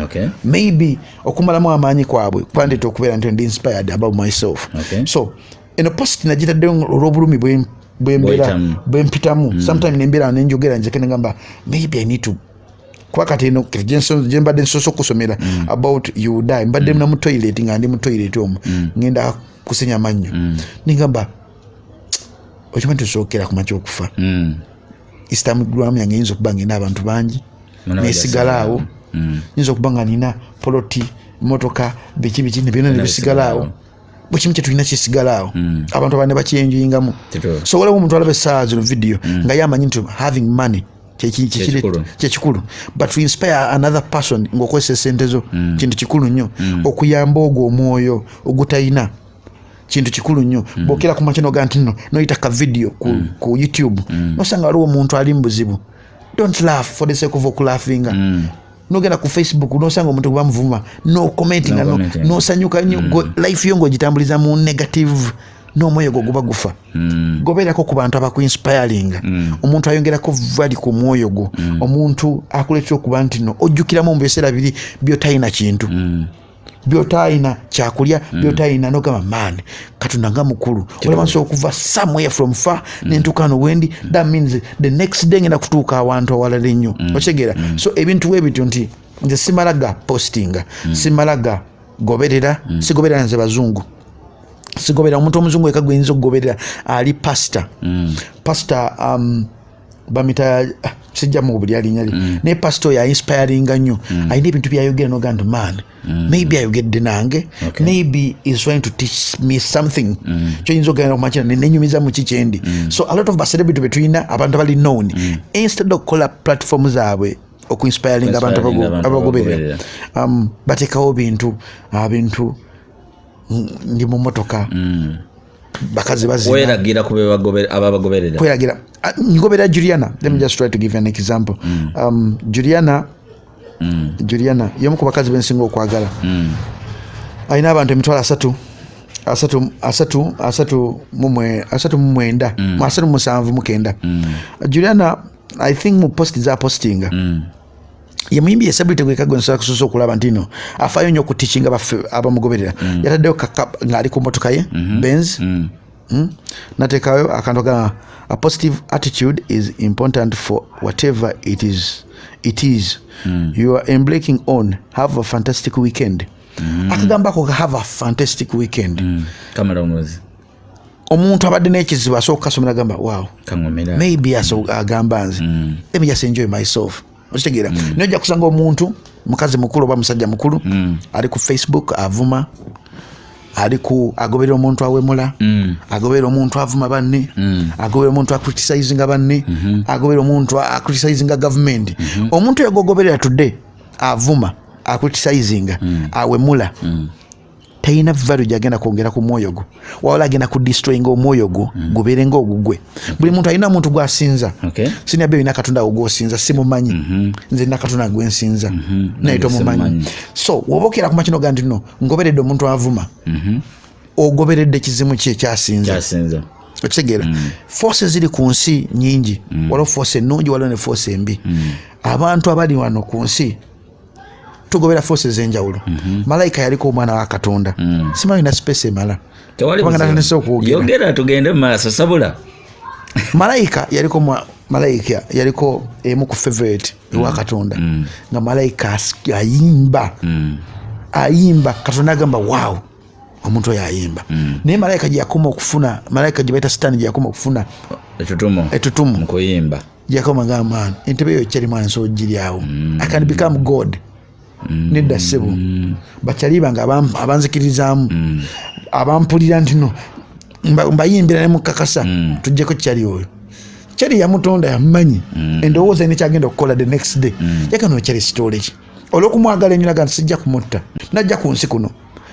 Speaker 2: maybe okumalamu amaanyi kwabwe kwandeta okubeera nti ndi inspired about myself so eno post nagitadde olw'obulumi bwempitamu sometime nembeera nenjogera njeke negamba maybe I need to kwa kati eno jembadde nsoso kusomera about you die mbadde na mu toilet nga ndi mu toilet omu ngenda kusenya mannyo ningamba okimanyi tusookera ku makya okufa Instagram yange yinza okuba ngina abantu bangi nesigalaawo yinza okuba nga nina poloti motoka biki byonna nebisigalaawo bukimu kyetulina kisigalaawo abantu abane bakyenjuyingamu so waliwo omuntu alaba essaawa zino video nga yamanyi nti having money kyekikulu but to inspire another person ng'okozesa sente zo kintu kikulu nnyo okuyamba ogwo omwoyo ogutayina kintu kikulu nnyo bokera ku makino ganti nno noyita ka video ku YouTube nosanga waliwo omuntu ali mbuzibu don't laugh for the sake of okulaughing nogenda ku Facebook nosanga omuntu bamuvuma no commenting no sanyuka nnyo life yo ng'ogitambuliza mu negative n'omwoyo gwo guba gufa goberako ku bantu abakuinspiring omuntu ayongerako vali ku mwoyo gwo omuntu akuletera okuba nti no ojjukiramu mu biseera biri byotayina kintu byotayina kyakulya byotayina nogamba man katonda nga mukulu olabanso okuva somewhere from far nentukano wendi that means the next day ngenda kutuuka awantu awalala ennyo okitegeera so ebintu webityo nti nze simalaga postinga simalaga goberera sigoberera nze bazungu sigobera omuntu omuzungu eka gwinza okugoberera ali pastor bamita sijja mu buli alinyali ne pastor ya inspiring nnyo ayina ebintu byayogera n'ogamba man maybe ayogedde nange maybe is trying to teach me something kyoyinza okugenda okumakina nenyumiza mu kikyendi so a lot of celebrity betulina abantu abali known instead of okukola platform zaabwe okuinspiring abantu abagoberera batekawo bintu ndi mu motoka bakazi bazina
Speaker 1: weragira kube ababagoberera
Speaker 2: kweragira ngobera Juliana let me just try to give an example Juliana yomu ku bakazi bensinga okwagala ayina abantu emitwalo asatu mu mwenda Juliana I think mu post za postinga yamuyimbi celebrity gwe kagwensa kusoso okulaba ntino afayo nnyo ku teaching abamugoberera yataddeo ng'ali ku motoka ye Benz natekayo akantu a positive attitude is important for whatever it is you are embarking on. Have a fantastic weekend. Akagambako have a fantastic weekend.
Speaker 1: Kamera omuzi
Speaker 2: omuntu abadde n'ekizibu asooka kasomera gamba wow maybe agamba nze let me just enjoy myself. Okitegeera nojja kusanga omuntu mukazi mukulu oba musajja mukulu ali ku Facebook avuma, ali ku agoberera omuntu awemula, agoberera omuntu avuma banne, agoberera omuntu acriticizing banne, agoberera omuntu acriticizing government. Omuntu yagogoberera today avuma acriticizing awemula tayina value gyagenda kwongera ku mwoyo gwo, wala agenda ku destroying omwoyo gwo gubeere ng'ogugwe. Buli muntu alina muntu gw'asinza. Sina bebe na katonda ogw'osinza simumanyi, nze na katonda gwensinza naye tomumanyi. So wobokera ku makino gandi no ngoberedde omuntu avuma ogoberedde kizimu kye kyasinza. Okitegeera force ziri ku nsi nyingi, waliwo force ennungi waliwo ne force embi. Abantu abali wano ku nsi tugobera forces enjawulo. Malayika yaliko omwana wa Katonda. Simanyi na space emala.
Speaker 1: Yogera tugende mu maaso sabula.
Speaker 2: Malayika yaliko emu ku favorite wa Katonda. Nga malayika ayimba. Katonda agamba wow. omuntu oyo ayimba naye malayika gye yakoma okufuna malayika gye bayita sitaani gye yakoma okufuna etutumu
Speaker 1: mu kuyimba
Speaker 2: yakoma ng'amaani entebe eyo kyali mwana nsobola ogiryawo I can become God nedda ssebo bakyaliba nga abanzikirizaamu abampulira nti no mbayimbira ne mukakasa tujjeko kyali oyo kyali yamutonda yamumanyi endowooza nekyagenda okukola the next day yakano kyali sitole ki olw'okumwagala ennyo naga nti sijja kumutta najja ku nsi kuno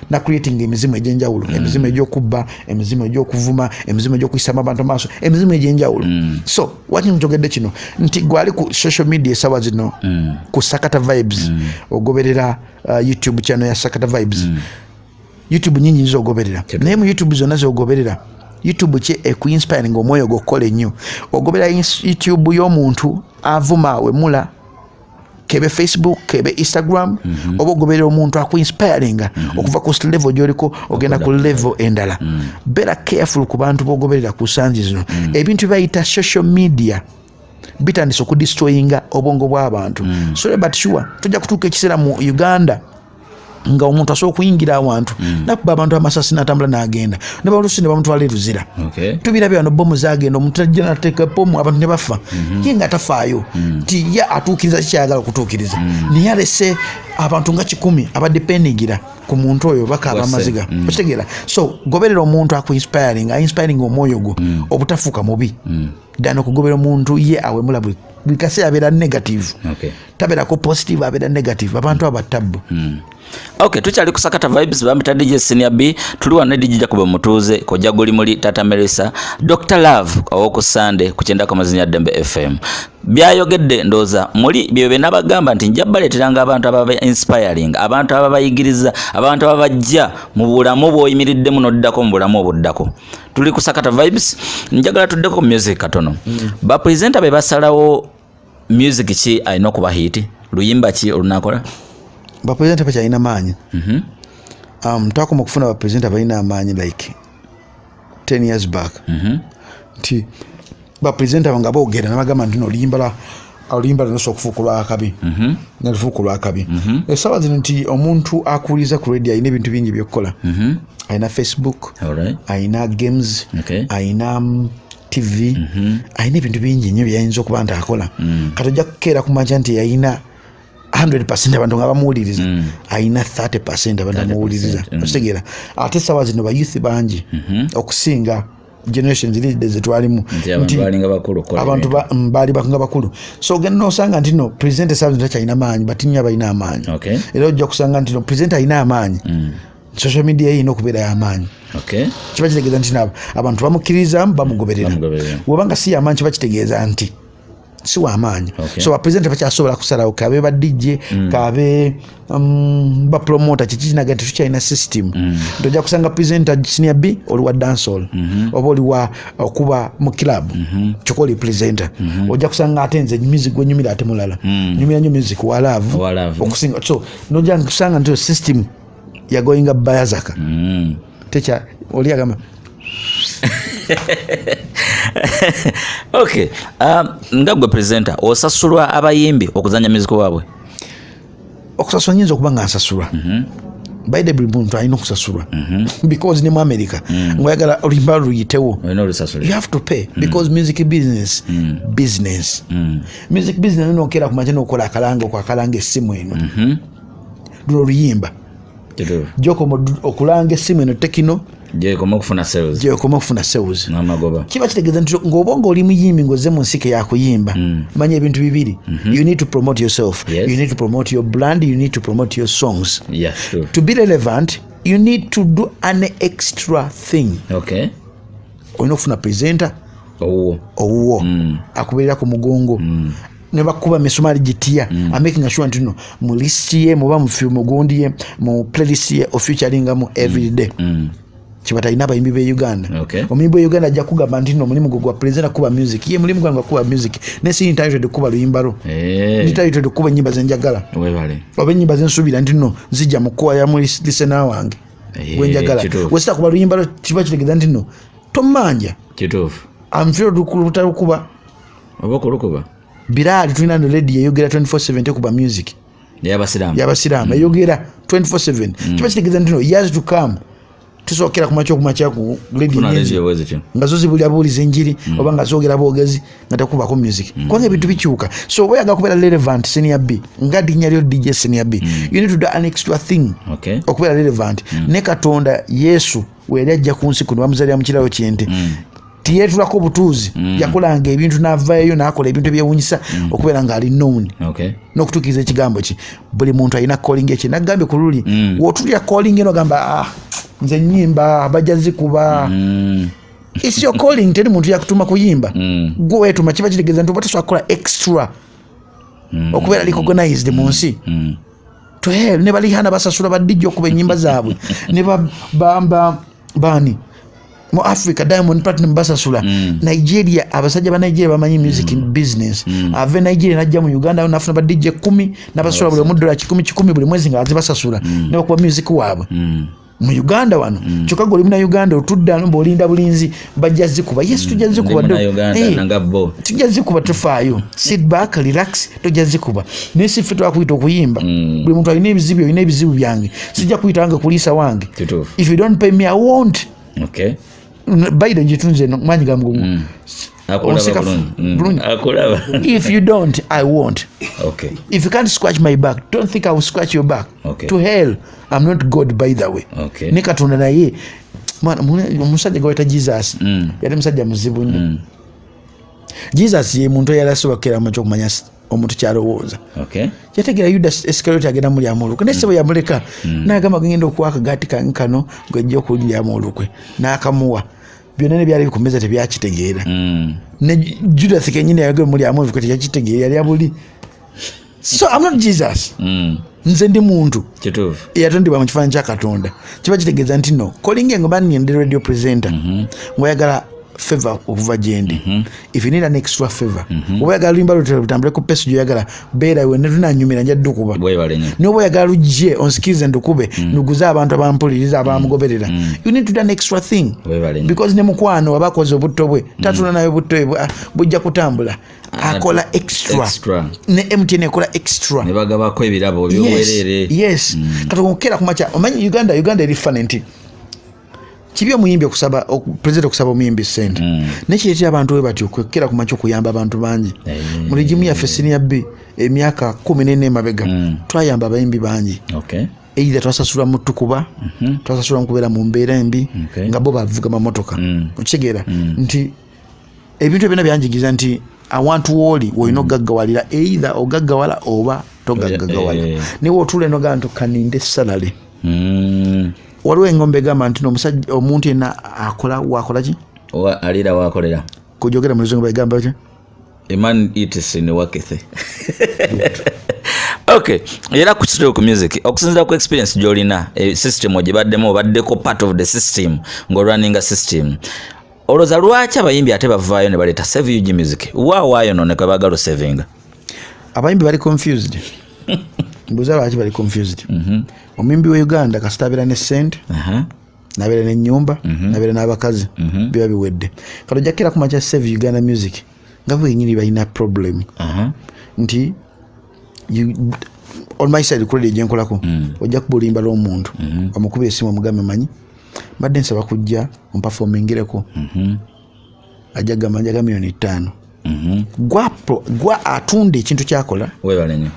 Speaker 2: na creating emizimu egy'enjawulo emizimu egy'okubba emizimu egy'okuvuma emizimu egy'okuyisama abantu maaso emizimu egy'enjawulo so wati njogedde kino nti gwali ku social media esawa zino ku Sakata Vibes ogoberera YouTube channel ya Sakata Vibes YouTube nyingi zogoberera naye mu YouTube zonna zogoberera YouTube ki ekuinspiring omwoyo gwokukola ennyo ogoberera YouTube y'omuntu avuma wemula kebe Facebook kebe Instagram oba ogoberera omuntu akuinspiringa okuva ku level gy'oliko ogenda ku level endala better careful ku bantu bogoberera ku sanji zino ebintu bayita social media bitandise okudestroyinga obwongo bw'abantu so but sure tujja kutuuka ekiseera mu Uganda nga omuntu asobola okuyingira awantu nakuba abantu amasasi n'atambula n'agenda ne balusi ne bamutwala eruzira tubirabye wano bomu zaagenda omuntu ajja n'ateeka bomu abantu ne bafa ye nga tafaayo nti ye atuukiriza kikyayagala okutuukiriza naye alese abantu nga 10 abadependigira ku muntu oyo bakaaba amaziga okitegeera so goberera omuntu akuinspiring omwoyo gwo obutafuuka mubi ddala okugoberera omuntu ye awemula buli kaseera abeera negative tabeerako positive abeera negative abantu abatabbu
Speaker 1: Okay, tukyali ku Sakata Vibes bambita DJ Senior B tuli wano DJ Djjacob Omutuuze kojja guli muli Tata Melissa Dr. Love owoku Sunday ku 90.1 Dembe FM byayogedde ndoza muli byo benabagamba nti njabaleteranga abantu ababa inspiring abantu ababayigiriza abantu ababajja mu bulamu bwoyimiridde muno ddako mu bulamu obuddako tuli ku Sakata Vibes njagala tuddeko music katono ba presenter be basalawo music ki ayina okuba hit luyimba ki olunakola
Speaker 2: ba presenter pa china manyi takoma kufuna ba presenter balina amanyi like 10 years back nti ba presenter banga boogera nabagamba nti oluyimba luno okufukulwa akabi nalifukulwa akabi esawa zino nti omuntu akuliza ku radio ayina ebintu bingi byokukola ayina Facebook ayina games ayina TV ayina ebintu bingi nnyo byayinza okuba nti akola katojja kukeera kumanja nti yayina 100% abantu nga bamuwuliriza ayina 30% abantu bamuwuliriza okitegeera ate sawa zino ba youth bangi okusinga generations leaders twalimu abantu bali bakunga bakulu so ogenda nosanga nti no presenter sawa zino takyalina maanyi batinya balina amaanyi era ojja kusanga nti no presenter alina amaanyi social media yino okubeera y'amaanyi kiba kitegeeza nti abantu bamukkirizamu bamugoberera webanga si y'amaanyi kiba kitegeeza nti si wa amaanyi so apresenter bakyasobola kusalawo kabe ba DJ kabe ba promoter kikinaga nti tukyalina system tojja kusanga presenter Senior B oli wa dancehall oba oli wa okuba mu club kyokoli presenter ojja kusanga ate nze music gwenyumira ate mulala nyumira nnyo music wa love okusinga so nojja kusanga nti system ya going up bayazaka techa oli agamba
Speaker 1: Okay, ngagwe presenter osasulwa abayimbi okuzanya music waabwe
Speaker 2: okusasulwa nyinza okuba nga nsasulwa by the muntu alina okusasulwa because ne mu America ngoyagala oluyimba luyitewo you have to pay because music business music business nokera kumanja nokola akalanga essimu eno luno luyimba Djjacob okulanga essimu eno Tekino
Speaker 1: Djjacob
Speaker 2: okufuna sales namagoba kiba kitegeeza nti ng'obonga oli muyimbi ng'ozze mu nsike yakuyimba manya ebintu bibiri you need to promote yourself you need to promote your brand you need to promote your songs to be relevant you need to do an extra thing olina okufuna presenter owuwo akubeerera ku mugongo ne bakuba misumali gitiya making sure nti no mu list ye muba mu film gundi ye mu playlist ye featuringamu every day kibata ina abayimbi be Uganda omuyimbi wa Uganda ajja kugamba nti no mulimu gwa presenter kuba music ye mulimu gwa kuba music ne si entitled kuba luyimbalo entitled kuba nyimba zenjagala oba nyimba zensubira nti no zijja mu kwa ya mu listener wange gwenjagala wesita kuba luyimbalo kiba kitegeeza nti no tomanja
Speaker 1: kitufu
Speaker 2: amfiro dukulukuba
Speaker 1: oba kulukuba
Speaker 2: Birali tulina no radio yogera 24/7 kuba music
Speaker 1: yabasiramu
Speaker 2: yogera 24/7 kiba kitegeeza nti no years to come tusokera ku macho ku radio nga zo zibulya bulize njiri oba nga zogera bogezi nga takubako music kwanza ebintu bikyuka so we aga kubera relevant senior B nga dinyalyo DJ senior B you need to do an extra thing okubera relevant ne Katonda Yesu we yajja ku nsi kuno bamuzalira mu kiralo kyente tiyetulako obutuuzi yakolanga ebintu n'avaayo n'akola ebintu ebyewunyisa okubeera nga ali known n'okutuukiriza ekigambo ki buli muntu alina calling ekye nagambye ku luli wotulya calling eno gamba nze nnyimba bajja zikuba it's your calling teri muntu yakutuma kuyimba gwe wetuma kiba kitegeeza nti oba tosobola kukola extra okubeera recognized mu nsi to hell ne balihana basasula badijja okuba ennyimba zaabwe ne bamba bani mu Africa Diamond Platinum basasula Nigeria abasajja ba Nigeria bamanyi music business ave Nigeria najja mu Uganda nafuna ba DJ 10 nabasula buli $10 10 buli mwezi nga azibasasula ne okuba music waabwe mu Uganda wano kyokka oli muna Uganda otudda n'olinda bulinzi bajja zikuba yes tujja zikuba tujja zikuba tufaayo sit back relax tujja zikuba nesi ffe twakuyita okuyimba buli muntu alina ebizibu byange sijja kuyitanga kuliisa wange if you don't pay me I won't Biden jitunze no manyi gamugumu if you don't I won't if you can't scratch my back don't think I will scratch your back to hell I'm not God by the way ne Katonda naye mwana omusajja gweta Jesus yali musajja muzibu nnyo Jesus ye muntu yalasobokera mu kyokumanya omuntu kyalowooza yategera Judas Iscariot agenda muli amolukwe nesebo yamuleka n'agamba genda okwaka gati kano gwejja okulya amolukwe n'akamuwa byonna ne byali bikumeza tebyakitegeera ne Judas kenyine yagwe muli amolukwe teyakitegeera yali abuli so I'm not Jesus nze ndi muntu eyatondebwa mu kifaananyi kya Katonda kiba kitegeeza nti no calling engomba ndi radio presenter ngoyagala favor okuva gyendi if you need an extra favor oyagala limba lutambule ku peso yoyagala beera we netunanyumira njadde kuba noba oyagala lujje on skills and ukube nuguza abantu abampuliriza abamugoberera you need to do an extra thing because ne mukwano abakoze obutto bwe tatuna nayo butto bwe bujja kutambula akola extra ne MTN akola extra
Speaker 1: ne bagabako ebirabo byobwerere
Speaker 2: yes katokera kumacha omanyi Uganda eri fanenti kibyo muyimbi okusaba president okusaba omuyimbi sente nekireti abantu we batyo kwekera kumacho kuyamba abantu bangi muri jimu ya senior B emyaka 14 mabega twayamba abayimbi bangi either twasasula mutukuba twasasula nkubera mu mbeera embi nga bo bavuga mamotoka okigera nti ebintu ebina byanjigiza nti I want to woli woino gaggawalira either ogaggawala oba togaggawala ne wotule no gantu kaninde salary waliwo engombe gamba nti n'omusajja omuntu yenna wakola ki
Speaker 1: alira wakolera
Speaker 2: kujogera mu luzungu bagamba ki
Speaker 1: a man eats in wakethe okay era kuchitira ku music okusinza ku experience jolina system ogibaddemu obaddeko part of the system ngo running a system oloza lwaki abayimbi ate bavaayo ne baleta save you music waayo none kwa bagalo saving
Speaker 2: abayimbi bali confused mbuza lwaki bali confused omuyimbi wa Uganda kasitabira ne sente nabera ne nyumba nabera n'abakazi biba biwedde kalo jakira kumacha save Uganda music ngabo yenyini balina problem nti on my side kule jenkolako ojja kubulimba lo muntu amukubye esimu omugambe manyi badde nsaba kujja performingireko ajaga manjaga $5 gwa atunde ekintu kyakola
Speaker 1: webalenye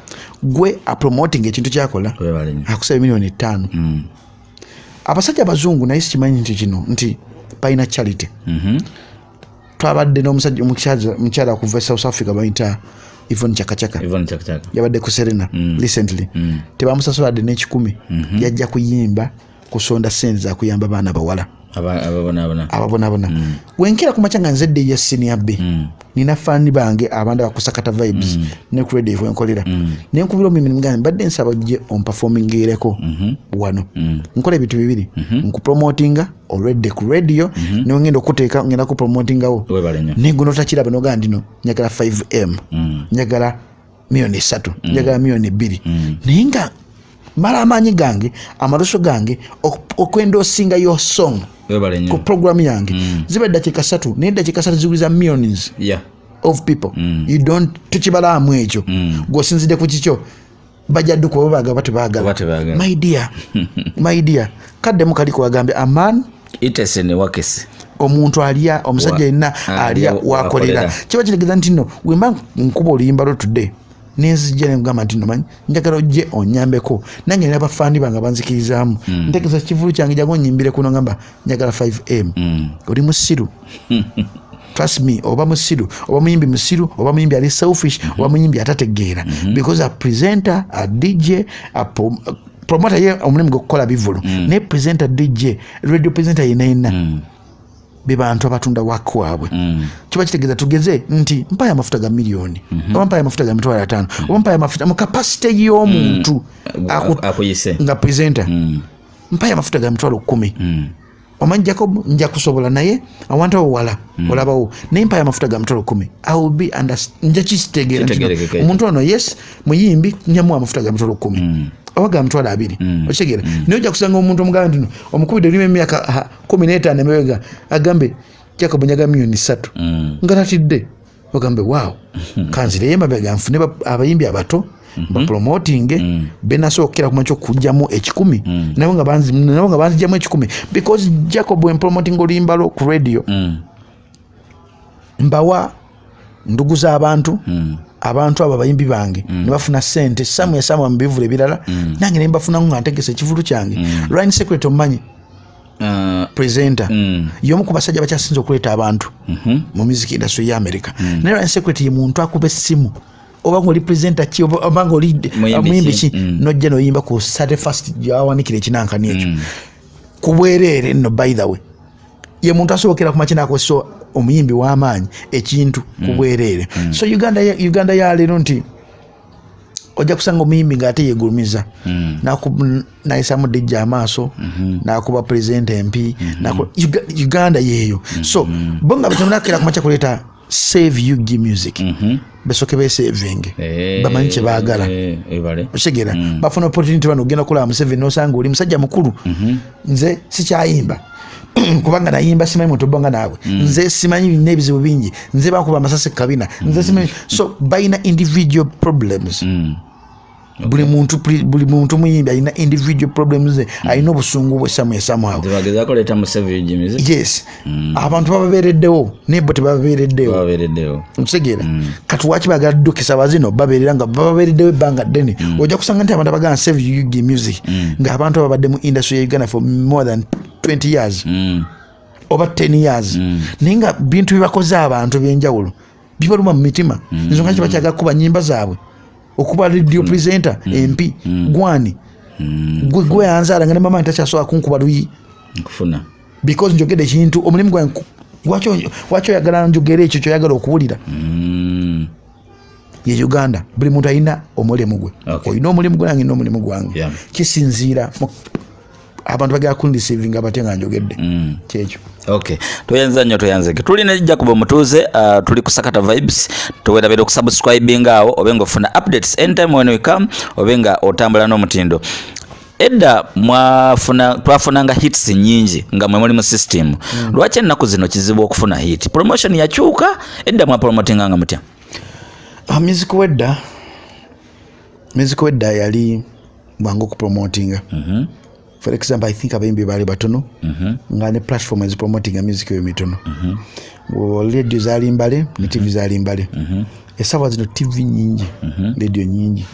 Speaker 2: gwe a promoting ekintu kyakola
Speaker 1: webalenye
Speaker 2: akusaba $5 abasajja bazungu naye sikimanyi nti kino nti paina charity twabadde n'omusajja mukyala kuva South Africa bayita Ivon Chakachaka yabadde ku Serena recently tebamusasulade n'ekikumi yajja kuyimba kusonda senza kuyamba bana abawala ababona wenkera kumachanga nzedde ya senior B nina fani bange abanda bakusakata vibes ne credit wenkolera ne nkubiro mimi ngani badde nsaba je on performing ireko wano nkola bitu bibiri nku promotinga already ku radio ne ngendo kuteeka ngenda ku promotinga wo ne guno takira bano gandino nyagala 5M nyagala $3 nyagala $2 ninga mara amanyi gange amaruso gange okwendo singa your song ku program yange ziba dakika 3 ne dakika 3 ziwiza millions of people you don't tukibala amwejo go sinzide ku kicho bajaddu ko babaga batebagala my dear kadde mukali ko agambe aman
Speaker 1: itesene wakesi
Speaker 2: omuntu alya omusajja yenna alya wakolera kiba kitegeza nti nno wemba nkuba oluyimba lwo today nenzijja nemugamba nti nno manyi njagala ojje onyambeko nange nina bafaani bange banzikirizaamu ntegeeza kivulu kyange jago nyimbire kuno ngamba njagala 5m oli musiru trust me oba musiru oba muyimbi musiru oba muyimbi ali selfish oba muyimbi atategeera because a presenter a DJ a promoter ye omulimu gwokukola bivulu ne presenter DJ radio presenter yenayina bebantu abatunda wakwabwe kiba kitegeeza tugeze nti mpaya amafuta ga milioni oba mpaya amafuta ga mitwalo 5 oba mpaya amafuta mu capacity y'omuntu
Speaker 1: akuyise
Speaker 2: nga presenter mpaya amafuta ga mitwalo 10 omanyi Djjacob nja kusobola naye awantu owala olabawo naye mpaya amafuta ga mitwalo 10 I will be nja kisitegeera omuntu ono yes muyimbi nyamu amafuta ga mitwalo 10 awaga mtwala 2 okitegeera naye ojja kusanga omuntu omugamba nti omukubidde lime emyaka 15 emewega agambe Djjacob nyaga milioni 3 nga tatidde ogambe wow kanzireyo emabega nfune abayimbi abato bapromoting benasookera kumakyo kujjamu 10 nabo nga banzijjamu 10 because Djjacob when promoting oluyimba lwo ku radio mbawa ndugu z'abantu abantu abo abayimbi bange ne bafuna sente samu mbivule birala nange ne mbafuna nga ntegese ekivulu kyange line secret omanyi presenter yomu ku basajja bakyasinze okuleeta abantu mu music industry ya America ne line secret ye muntu akuba essimu oba ngoli presenter ki oba ngoli muyimbi ki nojja noyimba ku 31st jawanikire ekinankani ekyo kubwerere no by the way ye muntu asookera ku makina akoso omuyimbi w'amaanyi ekintu kubwerere so Uganda ya lero nti ojja kusanga omuyimbi ng'ate yeegulumiza nayisamu DJ amaaso nakuba presenter MP Uganda yeeyo so bonga batemunakera ku makya kuleeta save UG music besoke besaving bamanyi kye baagala okitegeera bafuna opportunity bano ogenda kulaba Museveni nosanga oli musajja mukulu nze sikyayimba kubanga nayimba simanyi muntu bonga naawe nze simanyi n'ebizibu bingi nze bakuba amasasi kabina nze simanyi so bayina individual problems buli muntu muyimbi alina individual problems alina obusungu bwe esamu awo yes abantu bababeereddewo nebo tebababeereddewo okitegeera kati waki bagala ddukisa bazino babeerera nga bababeereddewo ebbanga ddene ojja kusanga nti abantu abagana save UG music ng'abantu ababadde mu industry ya Uganda for more than 20 years oba 10 years naye nga bintu bibakoze abantu byenjawulo bibaluma mu mitima ensonga kiba kyagala kuba nnyimba zaabwe okuba radio presenter MP gwani gwe anzala nga ne mama ntakyasobola kunkuba luyi
Speaker 1: nkufuna
Speaker 2: because njogedde ekintu omulimu gwange wakyo oyagala njogera ekyo kyoyagala okuwulira ye Uganda buli muntu alina omulimu gwe olina omulimu gwe nange n'omulimu gwange kisinziira abantu bagala kunreceiving abate nga njogedde kyekyo
Speaker 1: okay toyanze tulina Djjacob Omutuuze tuli ku Sakata Vibes tuwerabira okusubscribing awo obenga ofuna updates anytime when we come obenga otambula n'omutindo edda twafunanga hits nyingi nga mwe muli mu system lwaki ennaku zino kizibu okufuna hit promotion yakyuka edda mwa promotinga nga mutya
Speaker 2: music wedda yali bwangu okupromotinga for example I think abayimbi bali batono nga ne platform is promoting music yo mitono radio zali mbale ne TV zali mbale esawa zino TV nyingi radio nyingi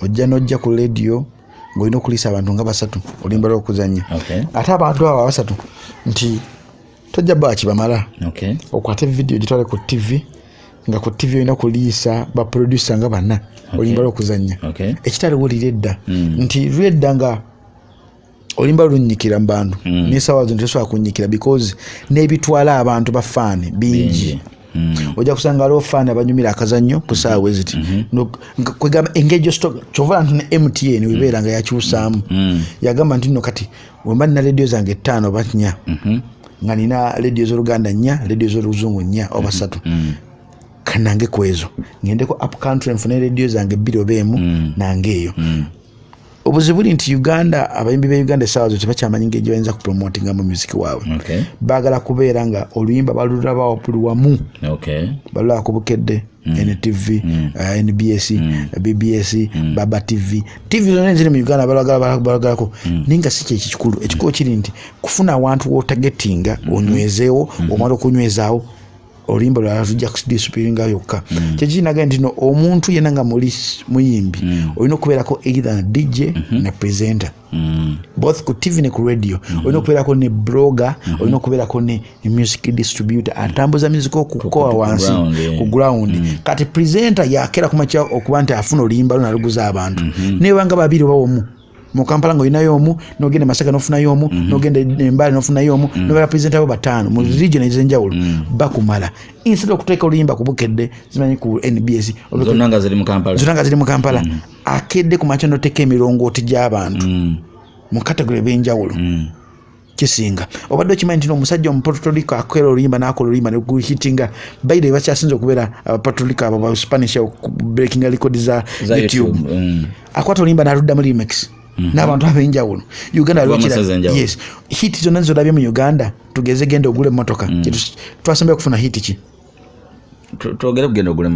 Speaker 2: ojja nojja ku radio ngolina okulisa abantu nga basatu olimbala okuzanya ate abantu abo basatu nti tojja baki bamala okwate video gitwale ku TV nga ku TV olina kuliisa ba producer nga bana olimbala okuzanya ekitali wulira edda nti redda nga olimba lunyikira mbandu nesawa zino tesobola kunyikira because nebitwala abantu bafaane bingi ojja kusanga aliwo faani abanyumira akazannyo ku saawa eziti kwegamba engage stock kyovala nti ne MTN webeera nga yakyusaamu yagamba nti nno kati wemba nina radio zange 5 oba 4 nga nina radio z'Oluganda 4 radio z'Oluzungu 4 oba 3 kanange kwezo ngendeko up country nfune radio zange 2 oba 1 nange eyo obuzibu buli nti Uganda abayimbi be Uganda sawazo tebakyamanyi ngeri bayinza kupromotinga mu music waabwe. Baagala kubeera nga oluyimba balulaba buli wamu. Balulaba ku Bukedde, NTV, NBS, BBS, Baba TV zonna eziri mu Uganda balagalako. Ninga si kye kikulu. Ekikulu kiri nti kufuna awantu w'otagetinga onywezeewo omala okunywezaawo oluyimba lwala tujja kudisipulinga yokka. Kyekinaga nti no omuntu yenna nga muyimbi olina okubeerako either na DJ na presenter, both ku TV ne ku radio. Olina okubeerako ne blogger, olina okubeerako ne music distributor atambuza music okukoa wansi ku ground. Kati presenter yakera kumakya okuba nti afuna oluyimba lunaluguza abantu. Naye banga babiri bawomu mu Kampala ngo inayo omu, nogenda Masaka nofunayo omu, nogenda Mbale nofunayo omu, nobera presenter abo batano mu region ezenjawulo bakumala. Instead okuteeka oluyimba ku Bukedde zimanyi ku NBS
Speaker 1: zonanga ziri mu Kampala
Speaker 2: akedde ku makya noteeka emirongooti gy'abantu mu category benjawulo kisinga. Obadde okimanyi nti omusajja omuportolika akwera oluyimba n'akola oluyimba ne guhitinga baide bakyasinze okubeera abaportolika abo ba Spanish breaking record za YouTube. Akwata oluyimba n'aludda mu remix n'abantu abenjawulo. Uganda yes hit zonna zolabye mu Uganda tugeze genda ogule motoka twasembe kufuna hit ki
Speaker 1: twogera kugenda ogule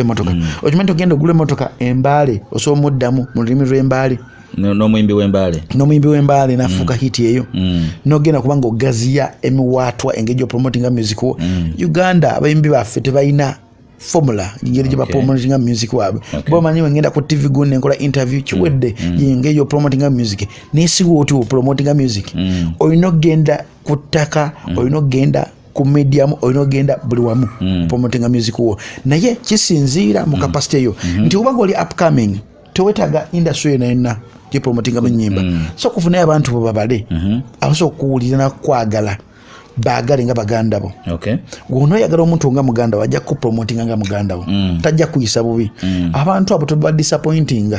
Speaker 2: motoka okimanyi ogenda ogule motoka Embale osobola muddamu mu lulimi lw'Embale
Speaker 1: n'omuyimbi w'Embale
Speaker 2: nafuuka hit eyo n'ogenda kubanga ogaziya emiwaatwa engeri promoting music wo. Uganda abayimbi baffe tebalina formula ngeri gye promoting music waabwe. Bomanyi ngenda ku TV gunne nkola interview kiwedde ngeri yo promoting music nesiwo oti promoting music olina ogenda ku ttaka olina ogenda ku medium olina ogenda buli wamu promoting music wo. Naye kisinziira mu capacity eyo nti ubanga oli upcoming tewetaga industry yenna gye promoting nyimba so kufunayo abantu bo babale abaso okuwulira na kwagala baagale nga baganda bo. Gwono yagala omuntu nga muganda wajja ku promoting nga muganda wo tajja kuyisa bubi. Abantu abo toba disappointing.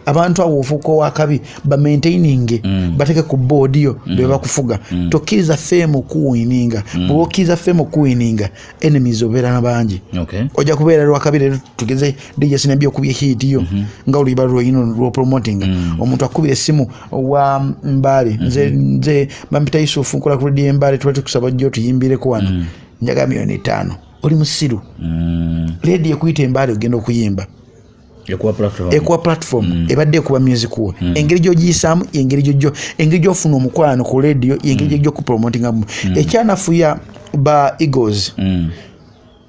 Speaker 2: Abantu abo ofuko wakabi ba maintaining bateke ku board yo be bakufuga. Tokkiriza fame kuwininga bwokiriza fame kuwininga enemies obera nabangi. Ojja kubeera lwakabire tugeze DJ sinabyo kubye hit yo nga oli baro ino promoting omuntu akubire simu wa Mbale nze bampita Yusufu nkola ku radio Mbale kusaba jjo tuyimbire ko wano njaga milioni 5 oli musiru radio kuyita Embale ogenda okuyimba ekuwa platform ebadde kuba music wo engeri gyo gisamu engeri gyo funa omukwano ku radio engeri gyo ku promoting ekyanafuya ba Eagles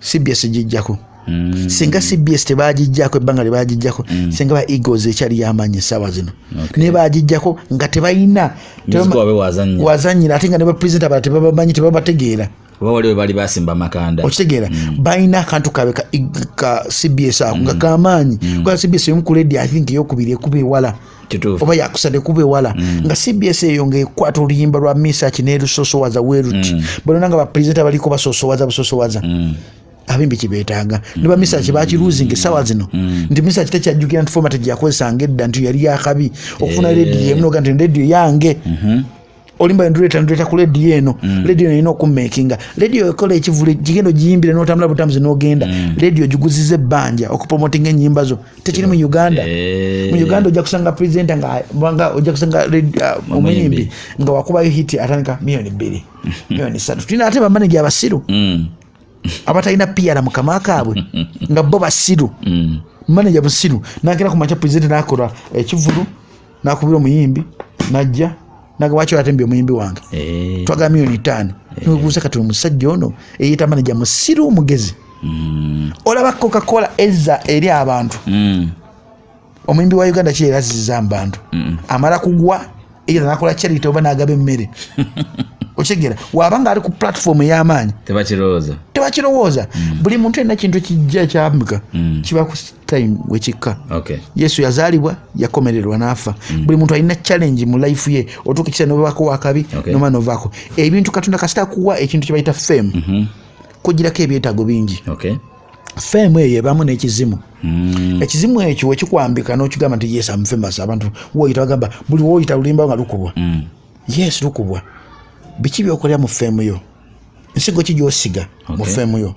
Speaker 2: CBS jijjako singa CBS tebagijjako ebbanga libagijjako singa ba Eagles ekyali yamanyi sawa zino ne bagijjako nga tebayina wazanyira ate nga ne ba presenter ba tebabamanyi tebabategeera
Speaker 1: wali bali basimba makanda
Speaker 2: okitegeera bayina akantu kabe ka CBS ako nga kamanyi kwa CBS yomukuledi I think yokubiri Kubyeeyo oba yakusade Kubyeeyo nga CBS eyonge kwata oluyimba lwa Misa kineru sosowaza weruti bonanga ba presenter baliko basosowaza abimbi kibetaaga niba Misa kibachi losing sawa zino ndi Misa kitachajukira nti format yakozesa ngedda nti yali yakabi okufuna radio yemno gandi radio yange olimba ndureta ku radio eno radio eno okumakinga radio ekola ekivule gigendo giyimbire n'otambula butamuzi n'ogenda radio juguzize banja okupromoting enyimba zo tekiri mu Uganda mu Uganda ojja kusanga presenter nga ojja kusanga omuyimbi nga wakubayo hit atandika milioni 2 milioni 3 tulina ate ba manager abasiru abatalina PR mukama kaabwe nga bo basiru manager busiru nakira ku macha presenter nakola ekivulu nakubira omuyimbi najja nagawacho atembe omuyimbi wange twaga milioni 5 nubuuza kati omusajja ono eyita manager musiru omugezi olaba Coca-Cola eza eri abantu omuyimbi wa Uganda kyera zizamba abantu amala kugwa era nakola charity oba nagaba emmere okigera wabanga ali ku platform y'amaanyi tebakirowooza buli muntu alina kintu kijja kyambuka kiba ku time wekikka Yesu yazaalibwa yakomererwa n'afa buli muntu alina challenge mu life ye otuuka kisa n'obaako wakabi noma novaako ebintu Katonda kasita kuwa ekintu kibayita fame kugirako ebyetaago bingi fame eyo ebamu n'ekizimu ekizimu ekyo wekikwambika n'okigamba nti yes I'm famous abantu woyita bagamba buli woyita lulimba nga lukubwa yes lukubwa biki byokolera mu fame yo nsigo ki gyosiga mu fame yo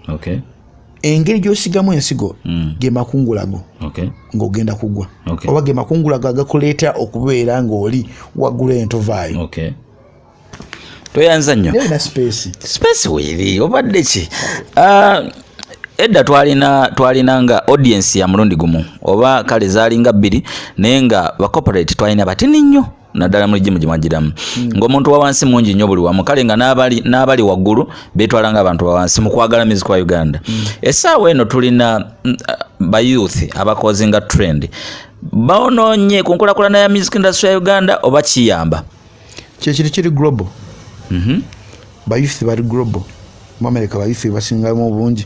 Speaker 2: engeri gy'osigamu ensigo ge makungulago ng'ogenda kugwa oba ge makungulago agakuleeta okubeera ng'oli waggulu entovaayo
Speaker 1: toyanza nnyo
Speaker 2: nena space
Speaker 1: weeri obadde ki edda twalina nga audience ya mulundi gumu oba kale zaalinga 2 naye nga bacorporate twalina batini nnyo naddala muli gimu gimwagiramu ng'omuntu wa wansi mungi nnyo buli wamu kale nga n'abali waggulu beetwala nga abantu ba wansi mu kwagala music wa Uganda. Essaawa eno tulina bayouth abakozinga trend baonoonye ku nkulakulana ya music industry ya Uganda oba kiyamba
Speaker 2: kyekiri kiri global. Bayouth bali global mu America bayouth basingamu obungi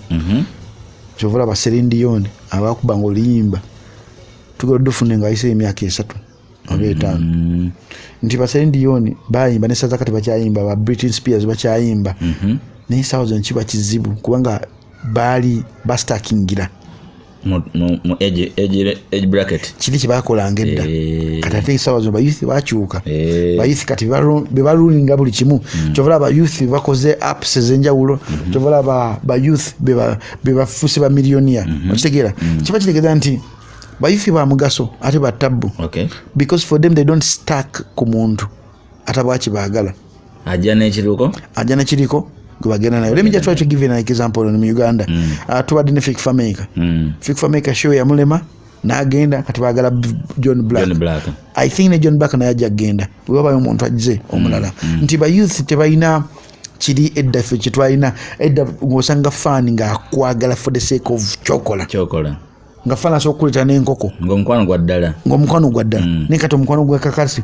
Speaker 2: kyovula baserindiyoni abakuba nga oluyimba tugenda dufune nga ayise emyaka 3 oba 5 nti baserindiyoni bayimba ne Sakata bakyayimba ba Britney Spears bakyayimba naye saawa zino kiba kizibu kubanga baali bastakingira
Speaker 1: mu age bracket
Speaker 2: kiri kyebakolanga edda kati ate saawa zino bayouth bakyuka bayouth kati bebalulinga buli kimu kyovala abayouth bakoze apps ez'enjawulo kyovala bayouth bebafuuse bamiliyoniya okitegeera kiba kitegeeza nti bayouth ba mugaso ate batabbu because for them they don't stack ku muntu ate bwakibaagala
Speaker 1: ajja n'ekiriko bagenda nayo. Let me just try to give you an example in Uganda. Tubadde ne Fake Fameka. Fake Fameka show ya mulema n'agenda kati baagala John Black. I think ne John Black naye ajja agenda bwe babayo omuntu ajje omulala nti ba youth tebalina kiri edda ffe kyetwalina edda ng'osanga fan ng'akwagala for the sake of chokola nga fan asobola okuleeta n'enkoko ng'omukwano gwa ddala
Speaker 2: naye kati omukwano gwa kakasi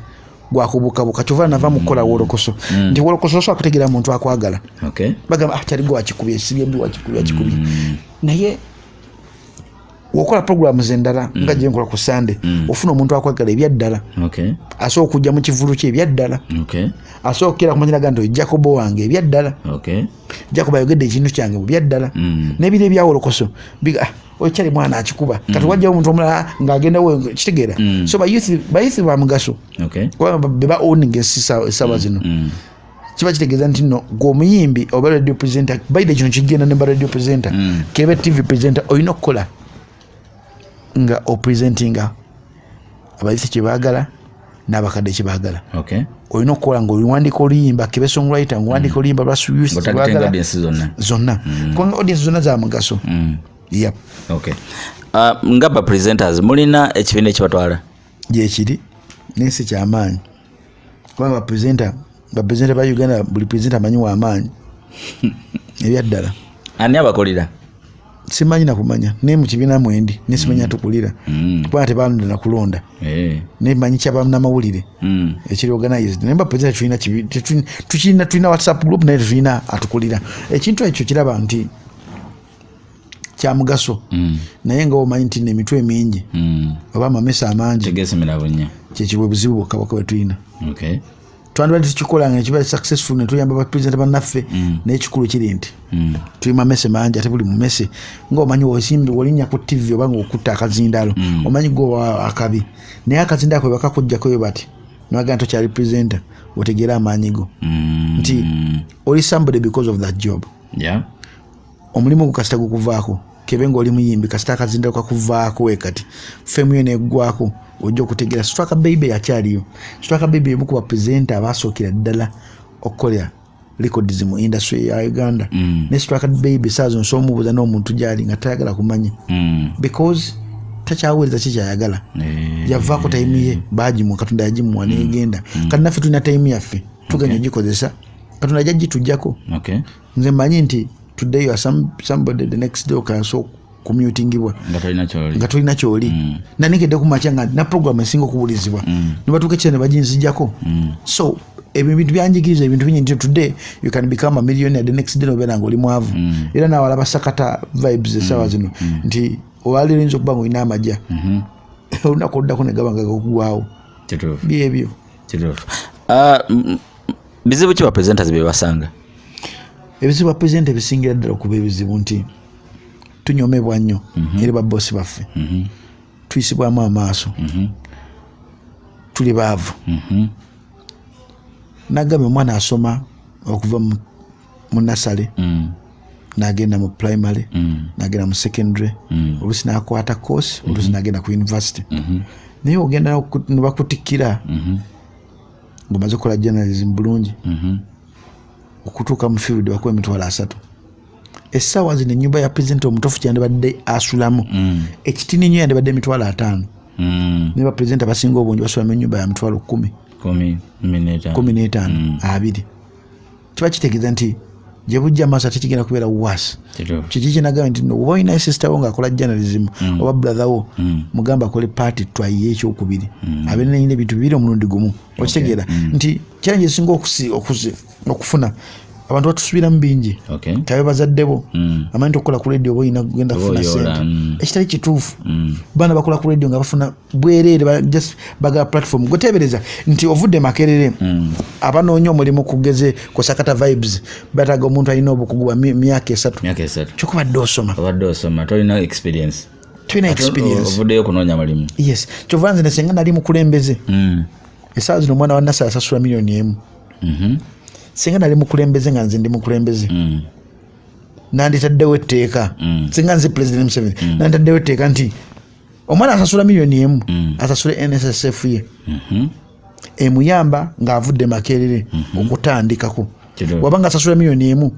Speaker 2: gwakubukabuka kyova nava mukola wolokoso nti wolokoso so akutegeera muntu akwagala bagamba kyali gwe wakikubye esibye mbi wakikubye naye wokola programs endala nga gye nkola ku Sunday ofuna omuntu akwagala ebyaddala asobola okujja mu kivulu kye ebyaddala asobola okukira ku manyira ganto Djjacob wange ebyaddala Djjacob ayogedde ekintu kyange mu byaddala n'ebiro ebyawolokoso okyali mwana akikuba kati wajjawo omuntu omulala ng'agendawo kitegeera so bayouth ba mugaso beba owning essaawa zino kiba kitegeeza nti nno gw'omuyimbi oba radio presenter baide kino kigenda ne ba radio presenter kebe TV presenter olina okukola nga opresentinga abayouth kye baagala n'abakadde kye baagala olina okukola ng'oliwandiika oluyimba kebe songwriter ng'owandiika oluyimba lwa youth kye baagala zonna kubanga audience zonna za mugaso. Yep.
Speaker 1: Nga ba presenters mulina ekibiina ekibatwala
Speaker 2: gyekiri nensi kyamaanyi kubanga bapresenta ba Uganda buli presenta amanyi w'amaanyi ebyaddala
Speaker 1: ani abakolera
Speaker 2: simanyi nakumanya naye mu kibiina mwendi nesimanya tukulira kubanga tebalonda nakulonda naye manyi kyabannamawulire ekiri organized naye bapresenta tulina WhatsApp group naye tulina atukulira ekintu ekyo kiraba nti kya mugaso naye nga omanyi nti n'emitwe mingi oba amamesa amangi kyekibwe buzibu bwokka bwe tulina twandibadde tukikola nga kiba successful ne tuyamba bapresenta bannaffe naye ekikulu kiri nti tuli mamese mangi ate buli mumese ng'omanyi wolinnya ku TV oba ng'okutta akazindalo omanyi gwe akabi naye akazindalo kwe bakakugjakoyo bati nabaga nti okyali presenta otegeera amaanyigo nti oli somebody because of that job omulimu gukasita gukuvaako kebe ng'oli muyimbi kasita akazindalo kakuvaako wekati femu yo neggwako ojja okutegeera Straka Baby akyaliyo Straka Baby emu ku bapresenta abaasookera ddala okukolera records mu industry ya Uganda ne Straka Baby saa zino somubuuza n'omuntu gyali nga tayagala kumanya because takyawuliriza kikyayagala yavaako tayimu ye baagimu Katonda yagimuwa neegenda kati naffe tulina tayimu yaffe tuganya ogikozesa Katonda ajja gitujjako nze mmanyi nti today you are somebody the next day okaso commutingibwa nga tolina kyoli nanigedde ku makya nga na program esinga okuwulizibwa ne batuuka ekira ne baginzijjako so ebintu byanjigiriza ebintu bingi nti today you can become a millionaire the next day nobeera nga oli mwavu era nawalaba Sakata vibes essaawa zino nti olwaliro oyinza okuba nga olina amajja olunaku oluddako ne gaba nga gakugwawo byebyo
Speaker 1: bizibu ki bapresenters bye basanga
Speaker 2: ebizibu bapresenta ebisingira ddala okuba ebizibu nti tunyomebwa nnyo eri babbosi baffe tuyisibwamu amaaso tuli baavu nagambye omwana asoma okuva mu nasale nagenda mu primary nagenda mu secondary olusi nakwata course olusi nagenda ku university naye ogenda nebakutikira ngomaze kola journalism bulungi okutuuka mu field bakuwa emitwalo 3 essaawa zino ennyumba ya president omutofu kyandibadde asulamu ekitini nnyo yandibadde emitwalo 5 ne bapresident abasinga obungi basulamu ennyumba ya mitwalo 15 2 kiba kitegeeza nti gye bujja amaaso tekigenda kubeera wasi kiki kinagamba nti oba olina sister wo ng'akola journalism oba brother wo mugamba akole party twayiye ekyokubiri abeera nayina ebintu bibiri omulundi gumu okitegeera nti kiranje esinga okufuna abantu batusubiramu bingi tabe bazadde bo amanyi okukola ku radio boyina kugenda kufuna sente ekitali kituufu baana bakola ku radio nga bafuna bwereere just baga platform gotebereza nti ovudde Makerere abanoonya omulimu kugeze ku Sakata vibes Betaaga omuntu alina obukugu bwa myaka 3 kyokubadde osoma
Speaker 1: tolina experience
Speaker 2: ovuddeyo
Speaker 1: kunoonya mulimu
Speaker 2: yes kyovanze nesenga nali mukulembeze essaawa zino omwana wa Nasser asasula $1,000,000 singa nali mukulembeze nga nze ndi mukulembeze nanditaddewo etteeka singa nze president Museveni nanditaddewo etteeka nti omwana asasula $1,000,000 asasule NSSF ye emuyamba ng'avudde Makerere okutandikako wabanga asasula $1,000,000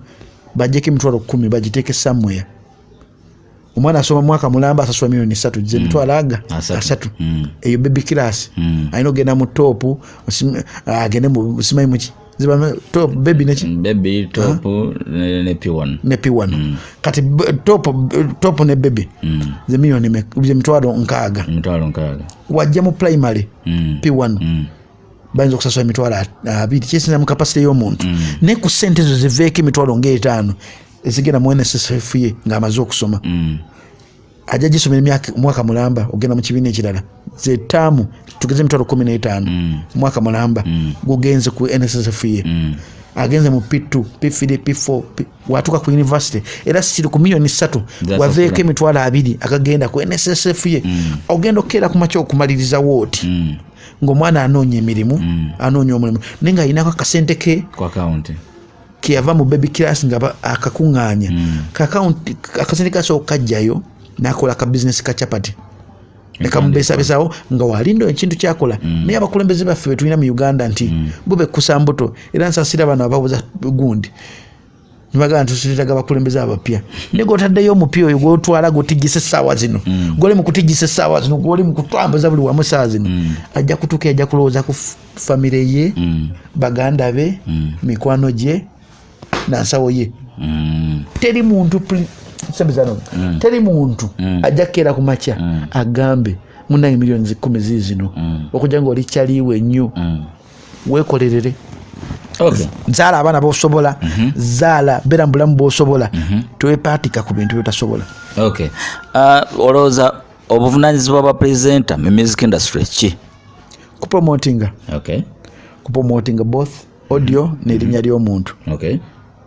Speaker 2: bajjeko emitwalo 10 bagiteeke somewhere omwana asoma mwaka mulamba asasula $3,000,000 ze mitwalo 3 eyo baby class alina ogenda mu top agende mu simanyi muki ziba top baby top
Speaker 1: ne
Speaker 2: P1 kati top ne baby ze milioni ze mitwalo 6 wajja mu primary P1 bayinza okusasula emitwalo 2 kyesina mu capacity y'omuntu ne ku sente ezo ziveeko emitwalo 5 ezigenda mu NSSF ye ng'amaze okusoma ajja gisomera mwaka mulamba ogenda mu kibiina ekirala ze taamu tugeze emitwalo 15 mwaka mulamba gugenze ku NSSF ye agenze mu P2 P3 P4 watuka ku university era siri ku $3,000,000 waveeko emitwalo 2 akagenda ku NSSF ye ogenda okera ku makyo okumaliriza wooti ng'omwana anoonya emirimu anoonya omulimu naye nga ayinako akasente ke
Speaker 1: ku account
Speaker 2: kiyava mu baby class nga akakuŋŋaanya akasente kasooka kajjayo nakola ka business ka chapati nekamubesabesawo nga walindo ekintu kyakola naye abakulembeze baffe betulina mu Uganda nti bube kusambuto era nsasira bano ababuza gundi nibaga ntusitaga abakulembeze abapya negotaddeyo omupya oyo gwotwala gotigisa essaawa zino gole mu kutigisa essaawa zino goli mu kutwambuza buli wamu essaawa zino ajja kutuuka ajja kulowooza ku famire ye baganda be mikwano gye nansawo ye teri muntu teri muntu ajja kera ku makya agambe munange $10,000,000 zino okujja ng'oli kyaliwe nnyo weekolerere zaala abaana b'osobola zaala beera mu bulamu bw'osobola twepaatika ku bintu byotasobola
Speaker 1: olowooza obuvunaanyizibwa bwa pulezidenta mu music industry ki
Speaker 2: kupromotinga both audio n'erinnya ly'omuntu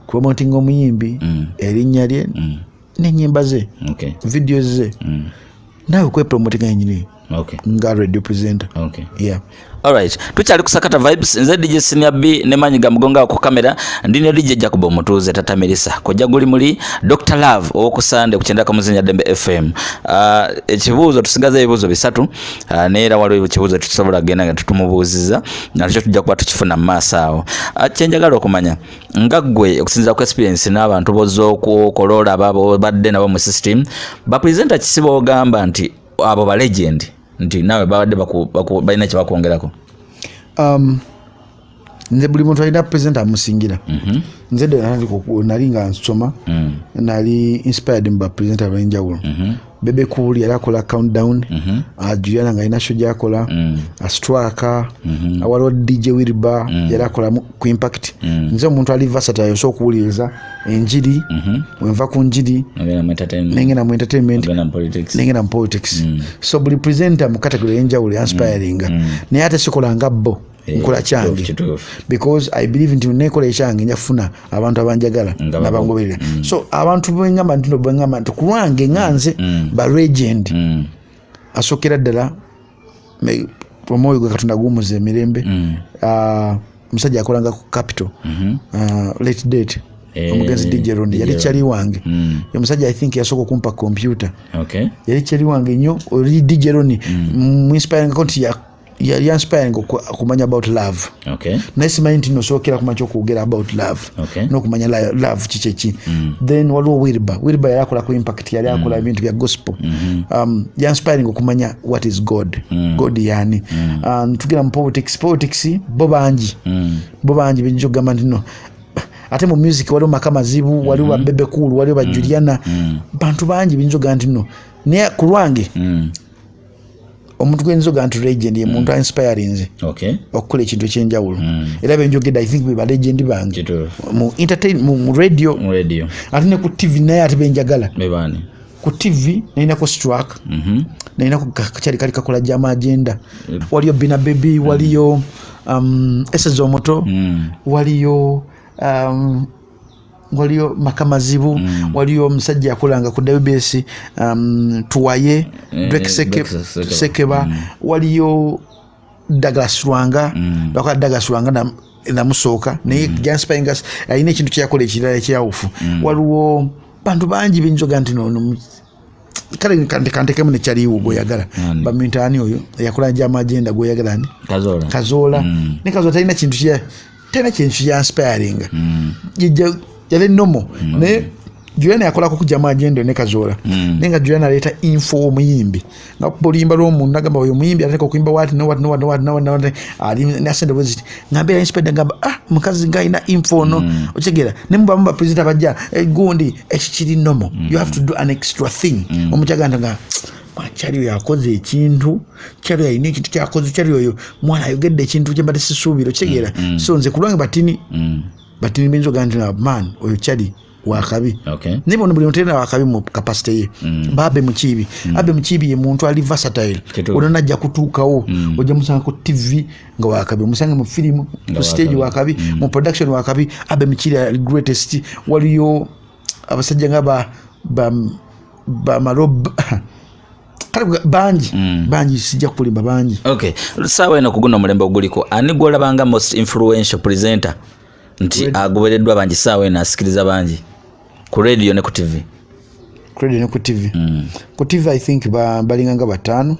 Speaker 2: kupromotinga omuyimbi erinnya lye n'ennyimba ze videos ze naawe kwepromotinga yenyini nga radio presenter
Speaker 1: alright tukyali ku Sakata vibes nze DJ Senior B ne Manyiga Mugonga ku kamera ndine DJ Djjacob Omutuuze tatamirisa kojja guli muri Dr Love okusande kukyenda kamuzinya Dembe FM ekibuuzo tusigaza ebibuuzo bisatu neera waliwo ekibuuzo tusobola genda nga tutumubuuziza nakyo tujja kuba tukifuna mu maaso awo kyenjagala okumanya nga ggwe okusinziira ku experience n'abantu bozookukola ababo badde nabo mu system bapresenta kisiba ogamba nti abo ba legend nti nawe babadde balina kye bakwongerako
Speaker 2: nze buli muntu alina presenter amusingira nze nali nga nsoma nali inspired mu bapresenter abenjawulo Bebe Cool yali akola countdown Juliana nga alina show gyakola Straka waliwo DJ Wilba yali akola ku impact nze omuntu ali versatile osobola okuwuliriza enjiri wenva ku njiri nengenda mu entertainment nengenda mu politics so buli presenter mu category enjawulo inspiring naye ate sikola nga bo nkola kyange because I believe nti nekola ekyange njafuna abantu abanjagala nabangoberera so abantu bengamba ntino bengamba nti kulwange nganze ba legend asokera ddala omwoyo gwe Katonda gumuze emirembe musajja akolanga ku capital late date omugenzi DJ Ronnie yali chali wange omusajja I think yasoko kumpa computer yali chali wange nnyo oli DJ Ronnie inspiring konti yali inspiring okumanya about love nice mind no sokera kumacho kuogera about love no kumanya love chichechi then waliwo Wilba yakola ku impact yali akola ibintu bya gospel ya inspiring okumanya what is God yani tugira mu politics bobanji binjo gamba ndino ate mu music waliwo makamazibu waliwo bebe cool waliwo ba Juliana bantu banji binjo gandi no ne kulwange omuntu gwenzoga antu legend ye muntu inspiring okukola ekintu ekyenjawulo era benjogedde I think be legend bange mu entertainment mu radio ate ne ku TV naye ate benjagala ku TV nina ko struck nina ko kachali kali kakola jama agenda waliyo Bina Baby waliyo Esezo Moto waliyo makamazibu waliyo musajja yakolanga ku WBS tuwaye Drake Sekeba waliyo Douglas Rwanga bakola Douglas Rwanga na musoka naye Jaspingas ayine ekintu kyakola ekirala ekyawufu waliwo bantu bangi binjoga nti no kale kandekemu ne kyaliwo goyagala bamintani oyo yakola jama agenda goyagala ni Kazola ne Kazola talina kintu kya inspiring yale nomo ne Juliana yakola ko kujama agenda ne Kazola nenga Juliana aleta info omuyimbi nga polimba lo mundu agamba oyo muyimbi ataka kuimba wati no ali nasende wezi ngabe inspired ngamba mukazi ngaina info no ochegera ne mba president abajja gundi ekiri nomo you have to do an extra thing omuchaganda nga chali yakoze ekintu chali yine ekintu kyakoze chali oyo mwana ayogedde ekintu kyembade sisubiro chegera so nze kulwange batini benzo gandi na man oyo chali wakabi nibo buli mutenda wakabi mu capacity ye babe mukibi ye muntu ali versatile onona ajja kutuukawo ojja musanga ku TV nga wakabi musanga mu film ku stage wakabi mu production wakabi abe mukiri greatest waliyo abasajja nga ba marob banji sijja kulimba banji
Speaker 1: sawa eno kuguna mulembe oguliko ani gwolabanga most influential presenter nti agobereddwa banji sawa eno asikiriza banji ku radio ne ku TV ku TV I think balinganga batano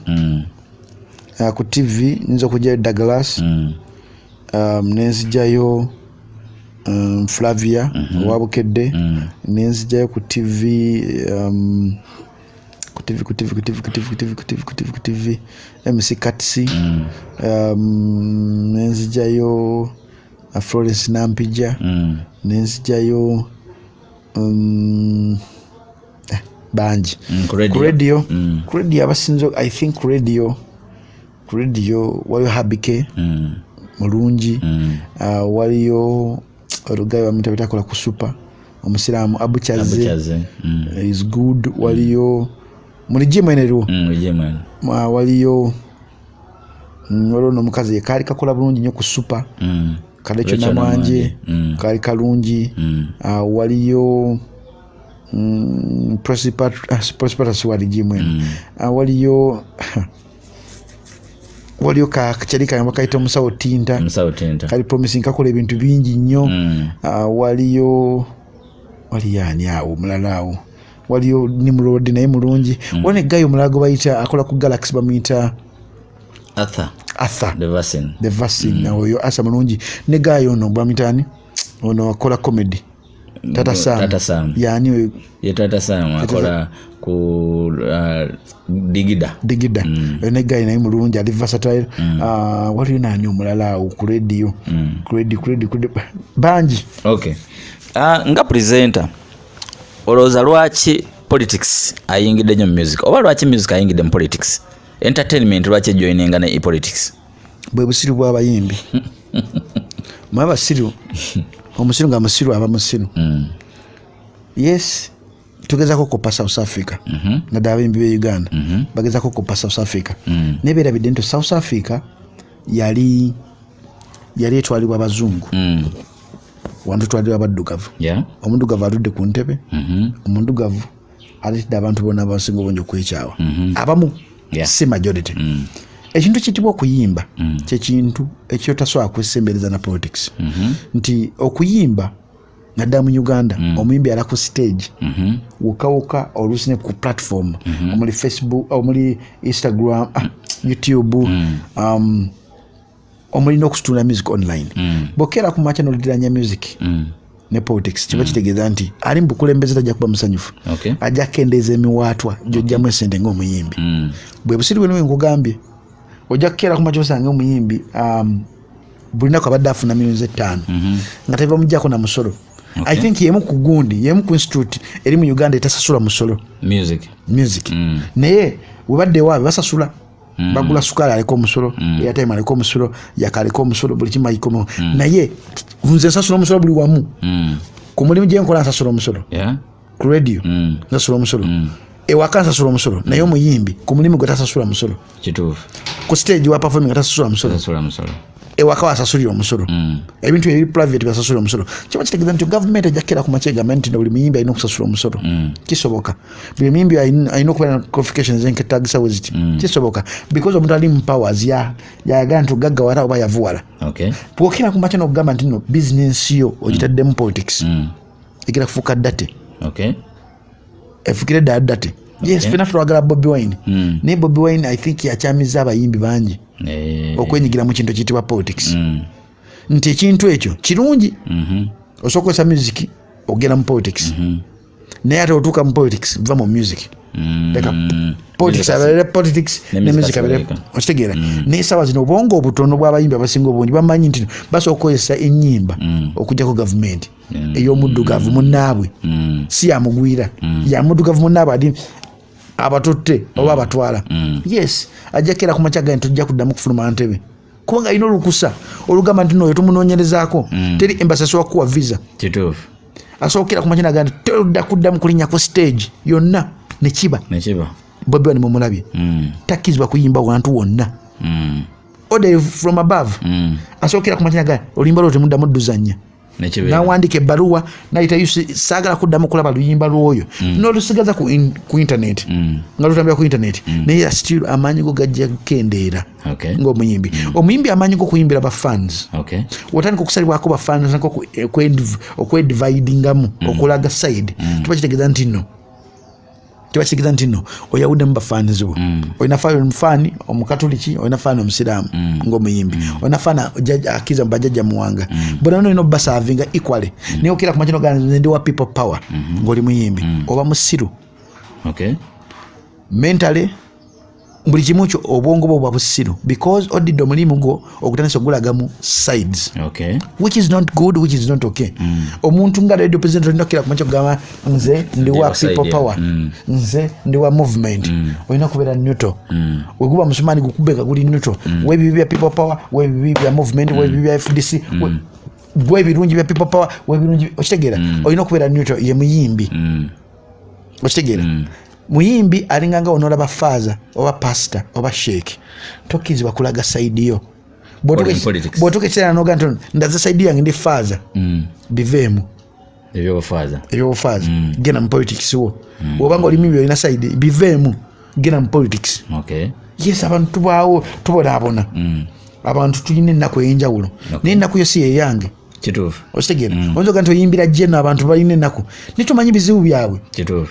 Speaker 1: ku TV nzo kujja Douglas nenzijayo Flavia wabukedde nenzijayo ku TV ku TV MC Katsi nenzijayo Florence Nampija nenzijayo banji ku radio abasinzo I think radio waliyo Habike mulungi waliyo olugayo amitakola ku super omusiramu Abuchaze is good waliyo mulijimwenero waliyo no mukazi kali kakola bulungi nyo ku super kalecho namwanje kali kalungi waliyo Prosper Swali jimwe waliyo kachalika yamba kaita musawo tinta kali promising kakola ebintu bingi nnyo waliyo yani awo mulalawo waliyo Nimrod naye mulungi wone gayo mulago bayita akola ku Galaxy bamuyita Arthur the vaccine oyo asa mulungi ne gayo no bamuyitani ono akola comedy Tata Sam yani Tata Sam akola ku digida ne gayo naye mulungi ali versatile waliyo nani omulala ku radio banji nga presenter oloza lwaki politics ayingide nyo music oba lwaki music ayingide mu politics entertainment lwaki joininga ne politics
Speaker 2: bwe busiru bwa Abayimbi mwaba siru omusiru nga musiru aba musiru yes tugeza ko kopa South Africa na Abayimbi be Uganda bageza ko kopa South Africa nebera bidento South Africa yali etwalibwa abazungu wantu twalibwa abaddugavu omundugavu atudde ku ntebe omundugavu alitidde abantu bonna abasinga obungi kwekyawa abamu si majority ekintu kitibwa okuyimba kyekintu ekyotasobola kwesembereza na politics nti okuyimba nadda mu Uganda omuyimbi ala ku stage wokawuka oluusi ne ku platform omuli Facebook omuli Instagram YouTube omuli n'okutunda music online bokera ku macha n'oliranya music ne politics kiba kitegeeza nti ali mu bukulembeze tajja kuba musanyufu ajja kendeeza emiwaatwa gy'ojjamu esente ng'omuyimbi bwe busiru bwe nkugambye ojja kukeera ku macha osanga omuyimbi buli naku abadde afuna $5,000,000 nga teva mujjako na musolo. I think yemu ku gundi yemu ku institute eri mu Uganda etasasula musolo music naye webadde waabe basasula bagula sukali aliko omusolo airtime aliko omusolo yakaliko omusolo buli kimu ayikomo naye nze nsasula omusolo buli wamu ku mulimu gye nkola nsasula omusolo ku radio nsasula omusolo ewaka nsasula omusolo naye omuyimbi ku mulimu gwe tasasula musolo
Speaker 1: kituufu
Speaker 2: ku stage wa performing tasasula musolo ewaka wasasulira omusolo ebintu ebi private basasula omusolo kiba kitegeeza nti government ejakira ku mache government na buli muyimbi alina okusasula omusolo kisoboka buli muyimbi alina okuba na qualifications enketagisa weziti kisoboka because omuntu ali mu powers yayagaa nti ogaggawala oba yavuwala bwokira ku mache n'okugamba nti no business yo ogitaddemu politics egera kufuuka ddate efukire ddala ddate yes fena twagala Bobi Wine naye Bobi Wine I think yakyamiza abayimbi bangi okwenyigira mu kintu kiyitibwa politics nti ekintu ekyo kirungi osobola okukozesa music ogenda mu politics naye ate otuuka mu politics va mu music politics ne music okitegeera naye sawa zino obwongo obutono bw'abayimbi abasinga obungi bamanyi nti basobola okukozesa ennyimba okujjako gavumenti ey'omuddugavu munnaabwe si yamugwira yamuddugavu munnaabwe abatutte oba abatwala yes ajja kera ku macha gani tujja kuddamu kufuluma ntebe kubanga ino lukusa olugamba nti noyo tumunoonyerezaako teri embassy asobola kuwa visa
Speaker 1: kituufu
Speaker 2: asobola ku macha gani todda kuddamu kulinnya ku stage yonna ne kiba Bobi Wine mumulabye takkizibwa kuyimba wantu wonna order from above asobola ku macha gani oluyimba lwo temuddamu dduzannya nawandika ebbaluwa nayita saagala kuddamu kulaba luyimba lwoyo n'olusigaza ku internet nga lutambira ku internet naye still amaanyi go gajja kukendeera ng'omuyimbi omuyimbi amaanyi go kuyimbira bafans otandika okusalibwako bafans okwedividingamu okulaga side tuba kitegeeza nti nno oyawuddemu bafans bo olina faani omufaani omukatoliki olina faani omusiraamu ng'omuyimbi olina faani akiza mu bajjajja muwanga bona olina obbasavinga equally naye okira ku makino ganze ndi wa people power ng'oli muyimbi oba musiru mentally buli kimu kyo obwongo bwo bwa busiru because odidde omulimu gwo okutandisa ogulagamu sides which is not good which is not okay omuntu nga radio presenter olina okira ku makyo gamba nze ndi wa people power nze ndi wa movement olina kubeera neutral weguba musumaani gukubeka guli neutral webibi bya people power webibi bya movement webibi bya FDC webirungi bya people power webirungi okitegeera olina okubeera neutral ye muyimbi okitegeera muyimbi alinganga onola bafaza oba pastor oba sheikh tokkizibwa kulaga side yo bwotoka ekiseera noga nti ndaza side yange ndi faza biveemu ebyobufaza genda mu politics wo obanga oli mimbi olina side biveemu genda mu politics yes abantu tubaawo tubonaabona abantu tulina ennaku ey'enjawulo naye ennaku yo si yeyange okitegeera oyinza nti oyimbira jeno abantu balina ennaku nitumanyi bizibu byabwe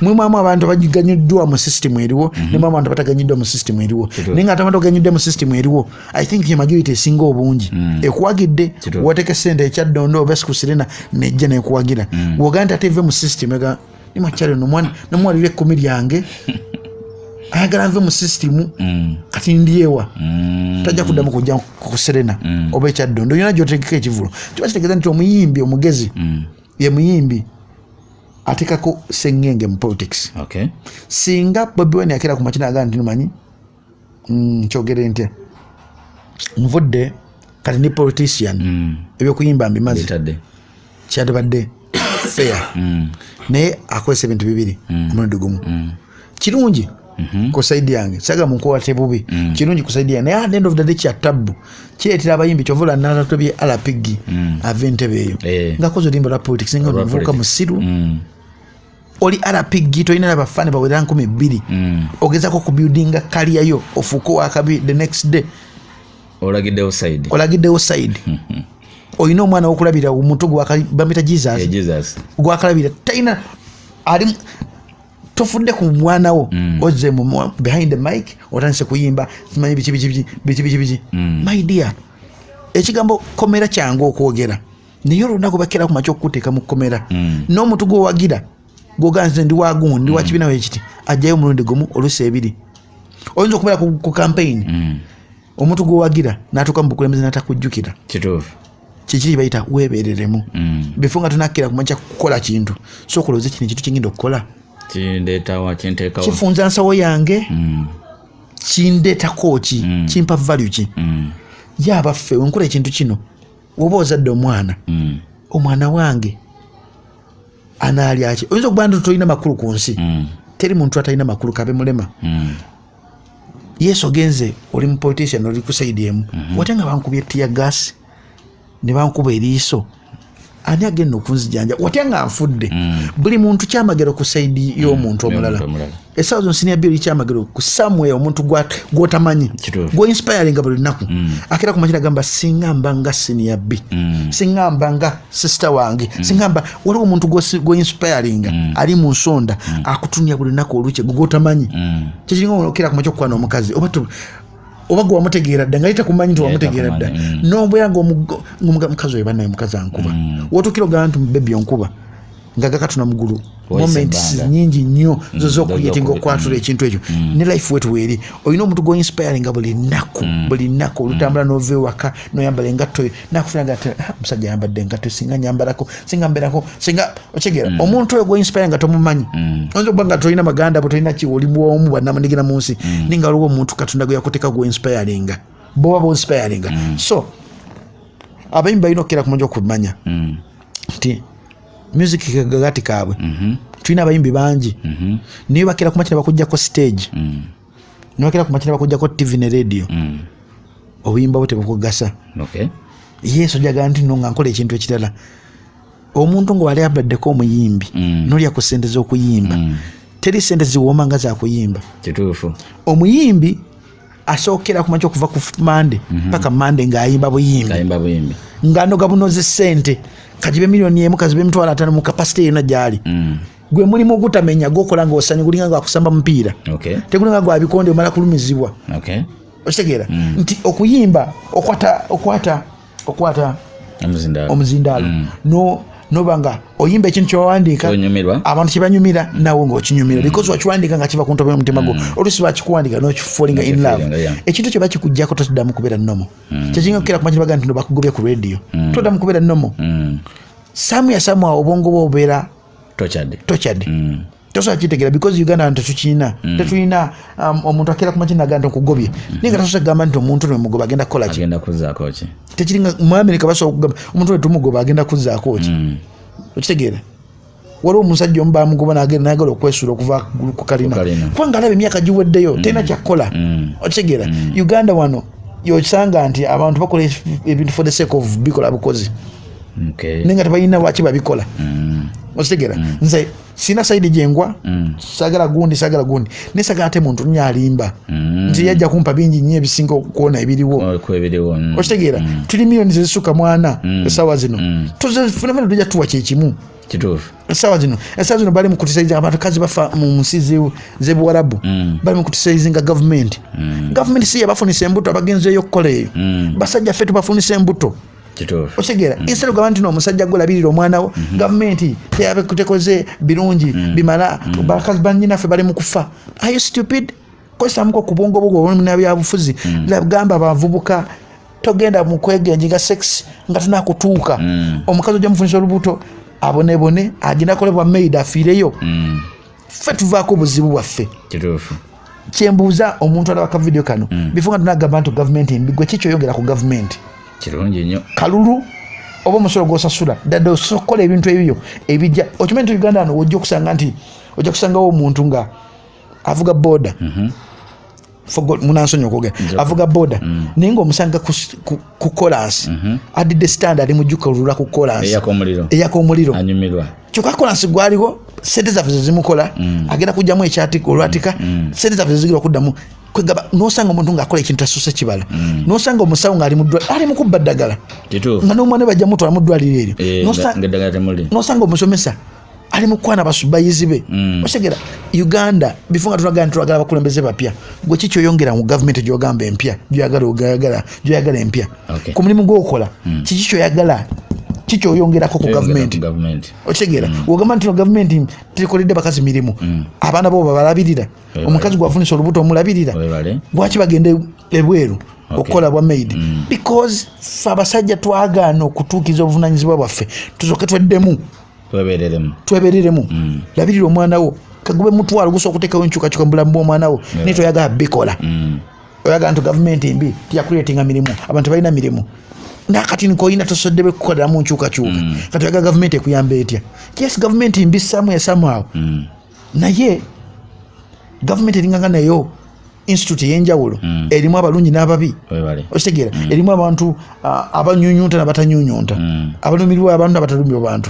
Speaker 2: mwemwamu abantu baganyiddwa mu system eriwo nemwamu abantu bataganyiddwa mu system eriwo naye nga abantu baganyidde mu system eriwo I think ye majority esinga obungi ekuwagidde wateeka sente ekyaddondo oba sikusirena nejja nekuwagira wogaa nti ate eve mu system ega nimakyalo nomwalira 10 lyange ayagala nve mu system kati ndiyewa tajja kuddamu kujja kuserena oba ekyaddondo yona gyotegeka ekivulo kiba kitegeeza nti omuyimbi omugezi ye muyimbi ateekako sengenge mu politics singa Bobi Wine yakera ku makina agamba nti numanyi kyogere ntya nvudde kati ndi politician ebyokuyimba mbimazi kyandibadde fair naye akozesa ebintu bibiri omulundi gumu kirungi ku side yange saga munkowa tebubi kirungi ku side yange naye at the end of the day kyatabu kireetera abayimbi kyovula nalatobye alapigi ave entebe eyo ngakoze olimba lwa politics nga nvuka musiru oli alapigi tolina n'abafaani bawera 200 ogezako ku buildinga kaliyayo ofuuko wakabi the next day olagiddewo side oyina omwana wokulabira omuntu bamita Jesus gwakalabira taina ali tofudde ku mwana wo ozze behind the mic otandise kuyimba simanyi biki my dear ekigambo komera kyangu okwogera naye olunaku bakera ku makya okukuteeka mu komera n'omuntu gwowagira gwoganze ndi wagundi ndi wakibina wekiti ajjayo omulundi gumu oluusi ebiri oyinza okubeera ku campaign omuntu gwowagira n'atuuka mu bukulembeze n'atakujjukira kikiri bayita weebereremu before nga tunakkira ku makya kukola kintu so okolooze kino ekintu kingenda okukola kifunza nsawo yange kindeetako ki kimpa value ki ye abaffe wenkola ekintu kino woba ozadde omwana wange anaalyaki oyinza okuba nti tolina makulu ku nsi teri muntu atalina makulu kabe mulema yesu ogenze oli mu politician oli ku saidi emu wate nga bankubye tiya gas ne bankuba eriiso ani agenda okunzijanja watya nga nfudde buli muntu kyamagero ku saidi y'omuntu omulala essaawa zino senior bill kyamagero ku somewhere omuntu gwotamanyi gwoinspiring buli lunaku akera ku makira gamba singa mbanga senior b singa mbanga sister wange singa mba waliwo omuntu gwoinspiring ali mu nsonda akutunya buli lunaku olukye gwotamanyi kyekiringa okera ku makya okukwana omukazi oba gwe wamutegeera dda nga yita kumanyi nti wamutegeera dda n'obwera ngaomukazi oyo banaye mukazi ankuba wotukira ogamba nti mubebi onkuba nga gakatuna mugulu moments nyingi nnyo zozokuyeti ngaokwatula ekintu ekyo ne life wetu weeri olina omuntu goinspiringa buli nnaku olutambula nova ewaka noyambala engatto nakufuna nga musajja yambadde engatto singa nyambalako singa mberako singa okitegeera omuntu oyo goinspiringa tomumanyi oyinza okuba nga tolina maganda bo tolina ki oli bwomu bwannamadigina mu nsi ninga waliwo omuntu katonda gwe yakuteeka goinspiringa boba boinspiringa so abayimbi balina okukera kumanja okumanya nti music kagati kaabwe tulina abayimbi bangi niyo bakera ku makina bakujjako stage niyo bakera ku makina bakujjako TV ne radio obuyimba bwe tebukugasa yesu jaga nti no nga nkola ekintu ekirala omuntu ngo wali abaddeko omuyimbi nolya ku ssente z'okuyimba teri ssente ziwooma nga zakuyimba kituufu omuyimbi asookera ku makya okuva ku mande paka mande ng'ayimba buyimbi ng'anoga bunoze ssente kajibe milioni emu kazibe mitwalo 5 mu capacity yona gyali gwe mulimu gutamenya gokola nga osanyi gulinga nga akusamba mupiira tegulinga gwa bikonde omala kulumizibwa okitegeera nti okuyimba okwata omuzindalo nobanga oyimba ekintu kyowandiika abantu kyebanyumira nawe ngaokinyumira because wakiwandiika nga kiva ku ntobo y'omutima gwo oluusi bakikuwandiika nokifallinga in love ekintu kye bakikuggyako toddamu kubeera nomo kyekinga okukera ku makibaga nti nobakugobye ku radio toddamu kubeera nomo samu obwongo bwe obeera tochade tosobola kitegeera because Uganda tetukiyina tetulina omuntu akera ku makina agenda okugobye ninga tosobola kugamba nti omuntu nemugoba agenda kukola ki tekiringa mu America basobola okugamba omuntu netumugoba agenda kuzzaako ki okitegeera waliwo omusajja omu bamugoba nagala okwesuula okuva ku kalina kubanga alaba emyaka giweddeyo terina kyakukola okitegeera Uganda wano yokisanga nti abantu bakola ebintu for the sake of bikola bukozi ninga tebalina lwaki babikola okitegeera nze sina saidi jengwa sagala gundi nesagala ate muntu nyalimba nti yajja kumpa bingi nnyo ebisinga okuona ebiriwo okitegeera tuli milioni zisuka mwana esawa zino tuzefuna tujja tuwa kyekimu esawa zino bali mu kutisaiza abantu kazi bafa mu nsi z'ebuwarabu bali mu kutisaiza nga gavumenti si yabafunisa embuto abagenzeeyo okukola eyo basajja ffe tubafunisa embuto okitegeera instead of gavumenti n'omusajja gwolabirira omwana wo gavumenti tekoze birungi bimala bakazi bannyinaffe bali mu kufa. Are you stupid? Kosamuko ku bwongo bwo olumina byabufuzi gamba abavubuka togenda mu kwegenjiga sex nga tunakutuuka omukazi ojja mufunisa olubuto abonebone agenda kolebwa maid afiireyo ffe tuvaako obuzibu bwaffe. Kyembuuza omuntu alabaka video kano before nga tunagamba nti gavumenti mbigwe kikyo yongera ku gavumenti kirungi nnyo kalulu oba omusolo gw'osasula ddadde osokola ebintu ebyo ebijja okimanyi nti Uganda wano ojja kusanga nti ojja kusangawo omuntu nga avuga boda munansonyi okwogera avuga boda naye ng'omusanga ku kolansi adidde standard mujjuka olula ku kolansi eyaka omuliro kyokka kolansi gwaliwo sente zaffe zezimukola agenda kujjamu ekyatiko olwatika sente zaffe zezigira okuddamu kwegaba nosanga omuntu ng'akola ekintu tasuse kibala nosanga omusawo ng'ali mu kubba ddagala nga n'omwana bajja mutwala mu ddwaliro eryo nosanga omusomesa ali mukwana basubayizi be oshegera Uganda bifunga tunagana twagala bakulembeze bapya gwe kicho yongera mu government gyogamba empya gyagala empya ku mulimu gwokola kicho yagala kicho yongerako ku government oshegera wogamba nti government tekolidde bakazi mirimu abaana bo babalabirira omukazi gwafunisa olubuto omulabirira gwaki bagende ebweru okola bwa maid because abasajja twagaana okutuukiza obuvunanyizibwa bwaffe tuzoke twebereremu labirira omwana wo kagube mutwalo gusa okuteekawo enkyukakyuka mu bulamu bw'omwana wo naye toyagala bikola oyagala nti gavumenti mbi tiyakuleetinga mirimu abantu balina mirimu nakati nkoyina tosodde bekukoleramu nkyukakyuka kati oyagala gavumenti ekuyamba etya yes gavumenti mbi samuawo naye gavumenti eringanga nayo institute yenjawulo erimu abalungi n'ababi okitegeera erimu abantu abanyunyunta n'abatanyunyunta abalumirwa abantu n'abatalumirwa abantu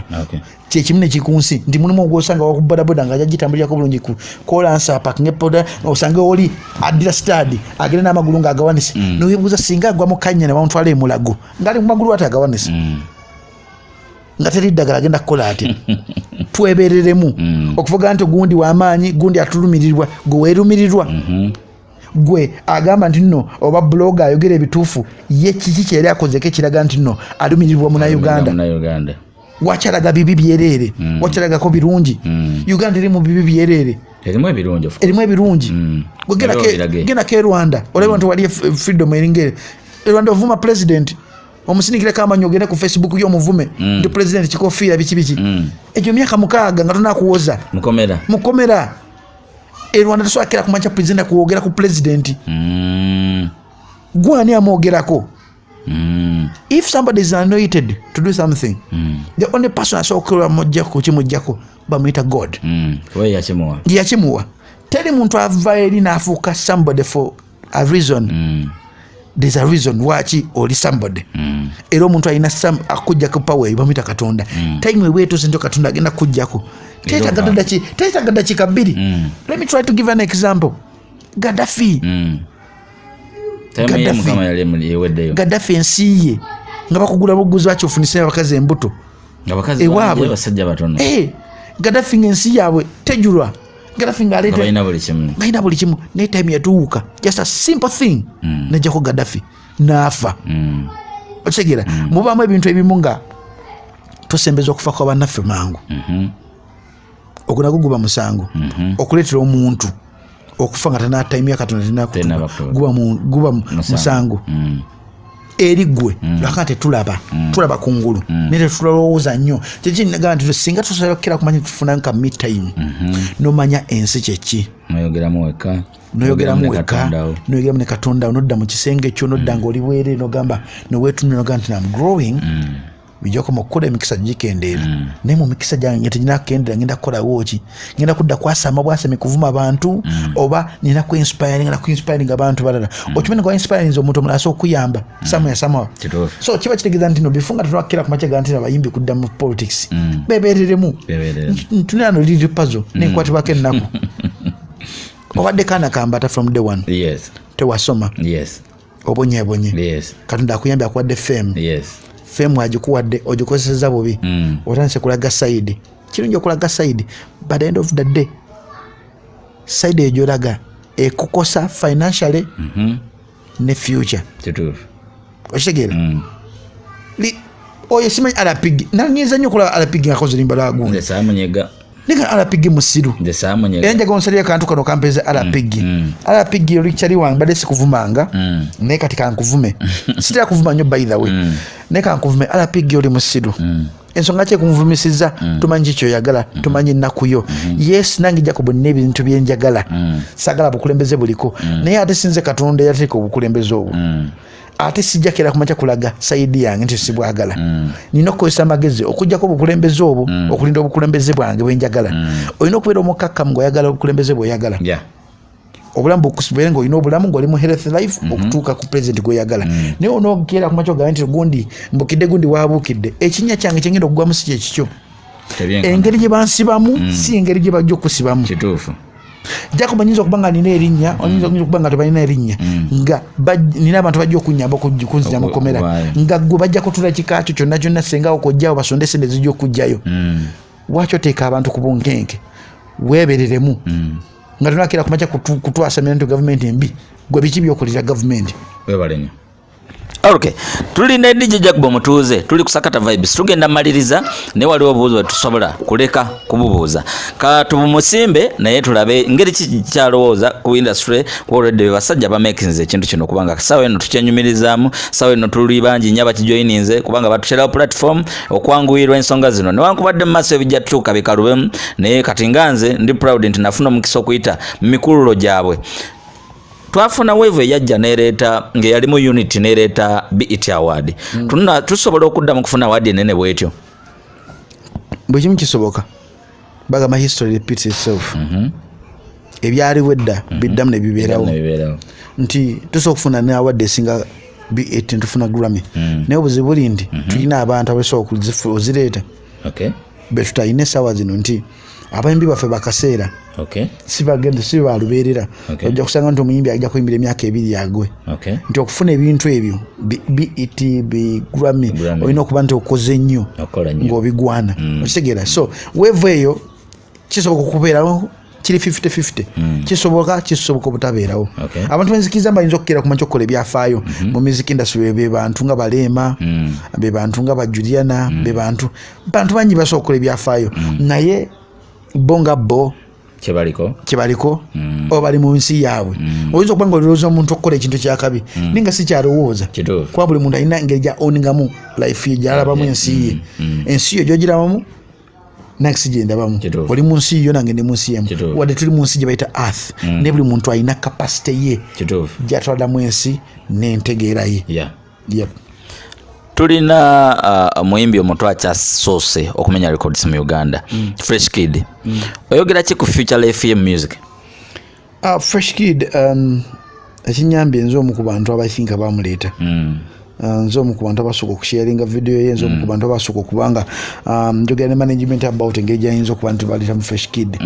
Speaker 2: kyekimu nekikunsi nti mulimu ogwosanga wakubodaboda nga jagitambulirako bulungi ku kolansa parking epoda osange oli addira stadi agenda n'amagulu ng'agawanise noyebuuza singa agwa mu kanya ne bamutwala emulago ngali mu magulu ate agawanise nga teri ddagala agenda kukola atya twebereremu okuvuga nti gundi w'amaanyi gundi atulumirirwa gwe weerumirirwa gwe agamba nti nno oba blogger ayogera ebituufu ye kiki kyeri akozeko ekiraga nti nno alumirirwa Uganda wakyalaga bibi byerere wakyalagako birungi Uganda eri mu bibi byerere erimu ebirungi genda ke Rwanda olaba nti wali freedom eringere Rwanda ovuma president omusinikireko amanyi ogende ku Facebook y'omuvume ndi president kikofiira biki ekyo myaka 6 nga tonakuwoza mukomera Rwanda toswakira kumanya president kuwogera ku president gwani amwogerako if somebody is anointed to do something the only person asobola mujjako kimujjako bamuyita God yakimuwa teri muntu ava eri n'afuuka somebody for a reason there's a reason waki oli somebody era omuntu alina akujjako power bamuyita Katonda time wetuuse nti Katonda agenda kujjako teetagadda kikabiri let me try to give an example Gaddafi Gaddafi ensi ye nga bakugula buguzi bakyofunisa abakazi embuto ewaabwe Gaddafi ensi yaabwe tejulwa Gaddafi ng'aleeta balina buli kimu naye time yatuuka just a simple thing nejjako Gaddafi n'afa okitegeera mubaamu ebintu ebimu nga tosembeza okufa kwa bannaffe mangu okunago guba musango okuleetera omuntu okufa nga tanatime ya Katonda guba musango eri gwe lwakati tulaba kungulu naye tulowooza nnyo kyekinaga nti singa tusobokera kumanya tufuna nka mid time nomanya ensi kyeki noyogeramu weka noyogeramu ne Katonda nodda mu kisenge kyo nodda ng'oli bwere nogamba noweetunula nogamba nti I'm growing bijoko mukula emikisa gikendeera naye mu mikisa gyange tenyina kukendera ngenda kukolawo ki ngenda kudda kwasama bwasame kuvuma abantu oba nina ku-inspiring abantu balala okimanyi nga inspiring omuntu omulala asobola okuyamba samuawo so kiba kitegeeza nti no bifunga tetwakira ku makya nti abayimbi kudda mu politics bebereremu ntunira no liri puzzle nenkwatibwako ennaku obadde kaana kambata from day one tewasoma obonyebonye Katonda akuyambye akuwadde fame agikuwadde ogikozeseza bubi otandise kulaga side kirungi okulaga side by the end of the day side ejolaga ekukosa financially ne future okitegeera oyo simanyi alapigi nanyiza nnyo okulaba alapigi akoze limba lwagunde nika alapigi musiru enja gonsalira akantu kano kampeza alapigi olikyali wange badde sikuvumanga naye kati kankuvume sitera kuvuma nnyo by the way naye kankuvume alapigi oli musiru ensonga ki ekumuvumisiza tumanyi kikyo oyagala tumanyi ennaku yo yes nange Djjacob nina ebintu byenjagala sagala bukulembeze buliko naye ate sinze Katonda yateeka obukulembeze obwo ate sijjakira kumakya kulaga saidi yange nti sibwagala nina okukozesa amagezi okujjako obukulembeze obwo okulinda obukulembeze bwange bwenjagala olina okubeera omukakkamu ng'oyagala obukulembeze bw'oyagala obulamu bukusibere ngo ino obulamu ngoli mu health life okutuuka ku president gweyagala naye onoogera ku macho gawe nti gundi mbukidde gundi wabuukidde ekinya kyange kyengenda okugwamu si kyekikyo engeri gye bansibamu si engeri gye bajja okusibamu
Speaker 1: kituufu
Speaker 2: Djjacob anyinza okuba nga nina erinnya oyinza okuba nga tebalina erinnya nga nina abantu bajja okunyamba kunzira mu komera nga gwe bajja kutula kikakyo kyonna kyonna senga okojjawo basonde sente zijja okujjayo lwaki oteeka abantu ku bunkenke weebereremu nga tonakira kumakya kutwasamira nti gavumenti embi gwe biki byokulira gavumenti
Speaker 1: webalenya. Okay, tulina Djjacob Omutuuze tuli ku Sakata Vibes tugenda maliriza ne waliwo obuuzo tusobola kuleka kububuuza ka tubumusimbe naye tulabe ngeri kyalowooza ku industry ku already basajja bamakinze ekintu kino kubanga sawa eno tukyenyumirizaamu sawa eno tuli bangi nnyo bakijoyininze kubanga batusherawo platform okwanguyirwa ensonga zino newankubadde mu maaso ebijja tutuuka bikalubemu naye kati nganze ndi proud nti nafuna omukisa okuyita mu mikululo gyabwe. Twafuna wave yajja nereeta ngeyali mu unity nereeta BET award tusobola okudda mu kufuna award enene bwetyo
Speaker 2: bwe kimu kisoboka bagamba history repeats itself ebyaliwo edda biddamu ne bibeerawo nti tusobola okufuna ne award esinga BET ntufuna Grammy naye obuzibu buli nti tulina abantu abasobola okuzireeta be tutalina essaawa zino nti abayimbi baffe bakaseera si bagenda si balubeerera ojja kusanga nti omuyimbi ajja kuyimbira emyaka 2 yagwe nti okufuna ebintu ebyo BET Grammy olina okuba nti okoze nnyo ng'obigwana okitegeera so weevu eyo kisoboka okubeerawo kiri 50-50 kisoboka obutabeerawo abantu benzikiriza bayinza okukera ku makyo okukola ebyafaayo mu music industry be bantu nga Balema be bantu nga Bajuliana be bantu bangi basobola okukola ebyafaayo naye bonga bo kibaliko oba bali mu nsi yaabwe oyinza okuba nga olowooza omuntu okukola ekintu kyakabi ninga si kyalowooza kuba buli muntu alina engeri gya oningamu life ye gyalabamu ensi ye ensi yo gyogirabamu next gyendabamu oli mu nsi yo nange ndi mu nsi yemu wadde tuli mu nsi gye bayita earth ne buli muntu alina capacity ye gyatwalamu ensi n'entegeera ye
Speaker 1: tulina muyimbi omuntu akyasoose okumenya records mu Uganda Fresh Kid oyogera ki ku future life ye music?
Speaker 2: Fresh Kid ekinyambye nze omu ku bantu abathinka bamuleeta nze omu ku bantu abasooka okusharinga video ye nze omu ku bantu abasooka okubanga njogera ne management about engeri gyayinza okuba nti baleeta mu Fresh Kid.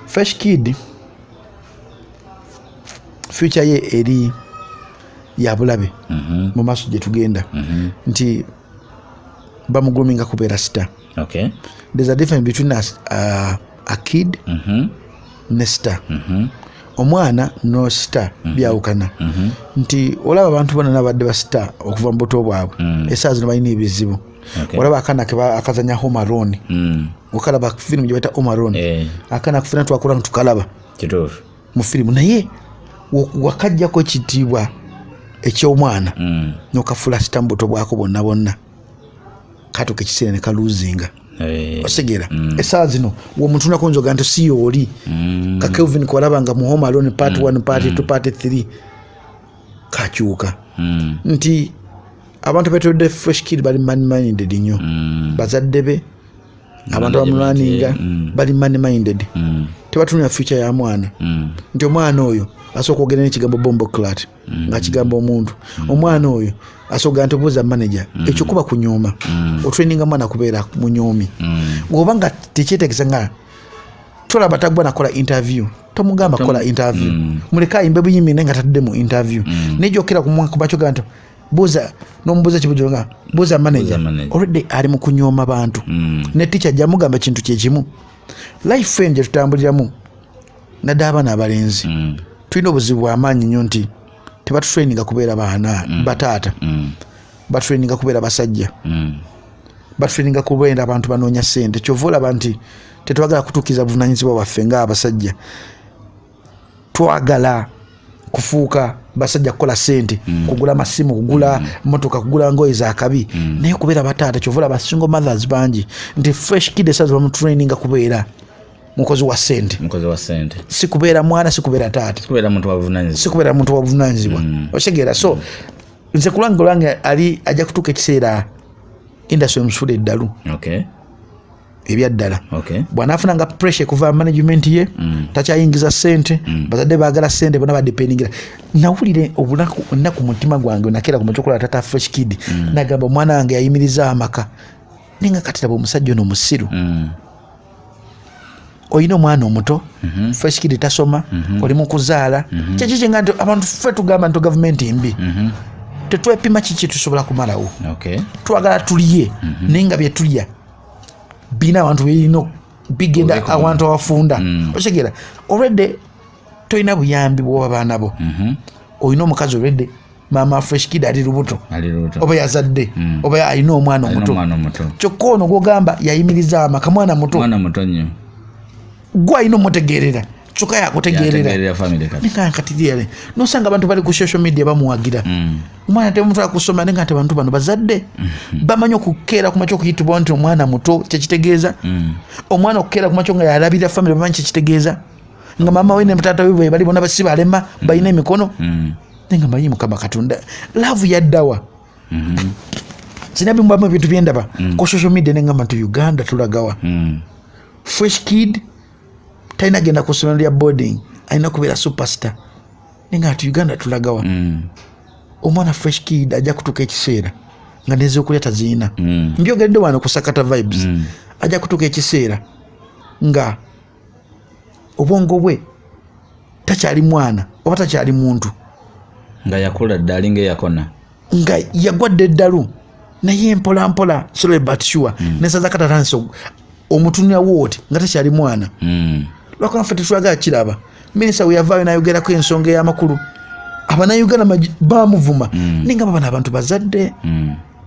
Speaker 2: Fresh Kid future ye eri ya bulabe mu maaso gye tugenda nti bamugrominga kubeera star. There's a difference between a kid ne star. Omwana no star byawukana nti olaba abantu bonna nabadde ba star okuva mu buto bwabwe essaawa zino balina ebizibu olaba akana akazanya Home Alone okalaba firimu gye bayita Home Alone akana kufuna twakola ntukalaba mu firimu naye wakajjako ekitiibwa eky'omwana n'okafula sita mu buto bwako bonna katuuka ekiseera ne kaluzinga osegera essaawa zino womuntu nako nzoga nti si oli ka Kelvin kwalaba nga mu Home Alone part 1 part 2 part 3 kakyuka nti abantu betodde Fresh Kid bali man-minded nnyo bazadde be abantu abamulaninga bali man-minded tebatunula future ya mwana nti omwana oyo asooka okugenda n'ekigambo bombo clat nga kigamba omuntu omwana oyo asooka nti obuuza manager ekyo kuba kunyooma otraininga mwana kubeera munyoomi oba nga tekyetegesa nga tolaba tagwa nakola interview tomugamba kola interview muleka ayimbe buyimbi naye nga tatudde mu interview nejokera ku bakyo ganto buuza n'omubuuza kibujo nga buuza manager already ali mu kunyooma bantu ne teacher jamugamba kintu kyekimu life enge tutambuliramu nadde abaana abalenzi tulina obuzibu bw'amaanyi nnyo nti tebatutraininga kubeera baana bataata batraininga kubeera basajja batraininga kubeera abantu banoonya ssente kyova olaba nti tetwagala kutuukiza buvunaanyizibwa bwaffe ng'abasajja twagala kufuuka basajja kukola ssente kugula masimu kugula motoka kugula ngoye za kabi naye kubeera bataata kyova olaba single mothers bangi nti Fresh Kid esaza bamutraininga kubeera mukozi wa ssente si kubeera mwana si kubeera taata si kubeera muntu wabuvunaanyizibwa okitegeera so nze kulwange olwange ali ajja kutuuka ekiseera industry emusula eddalu ebyaddala
Speaker 1: okay
Speaker 2: bw'anaafuna nga pressure kuva management ye takyayingiza ssente bazadde baagala ssente bona badependingira nawulire onaku mutima gwange nakeera ku mukyokola tata fresh kid nagamba omwana wange yayimiriza amaka ninga katiraba omusajja ono musiru oyina omwana omuto fresh kid tasoma oli mu kuzaala kyekiki nga nti abantu ffe tugamba nti gavumenti mbi tetwepima kiki tusobola kumalawo twagala tuliye naye nga bye tulya bina abantu birina bigenda awantu awafunda okitegeera olwedde tolina buyambi bw'oba baana bo olina omukazi olwedde maama fresh kid ali lubuto oba yazadde oba alina omwana omuto kyokka ono gwogamba yayimiriza amaka mwana muto
Speaker 1: nnyo
Speaker 2: gwe alina omutegeerera kyokka yakutegeerera nekankatiriere nosanga abantu bali ku social media bamuwagira omwana temutwala kusoma nenga nti abantu bano bazadde bamanyi okukeera ku makyo okuyitibwa nti omwana muto kyekitegeeza omwana okukeera ku makyo nga yalabirira famire bamanyi kyekitegeeza nga maama we ne taata we bali bona basi balema balina emikono nenga mbayi mukama katonda laavu yaddawa sinabimbamu ebintu byendaba ku social media nengamba nti Uganda tulagawa fresh kid talina genda ku ssomero lya boarding alina kubeera superstar nenga nti Uganda tulagawa omwana fresh kid ajja kutuuka ekiseera nga n'ez'okulya taziina mbyogedde wano ku Sakata vibes ajja kutuuka ekiseera nga obwongo bwe takyali mwana oba takyali muntu
Speaker 1: nga yakula dda alinga eyakona
Speaker 2: nga yagwadde eddalu naye mpolampola slowly but sure nesaza katatanso omutunya wooti nga takyali mwana lwakuna ffe tetwagala kiraba minisita we yavaayo nayogerako ensonga ey'amakulu abanayuganda bamuvuma ninga bana abantu bazadde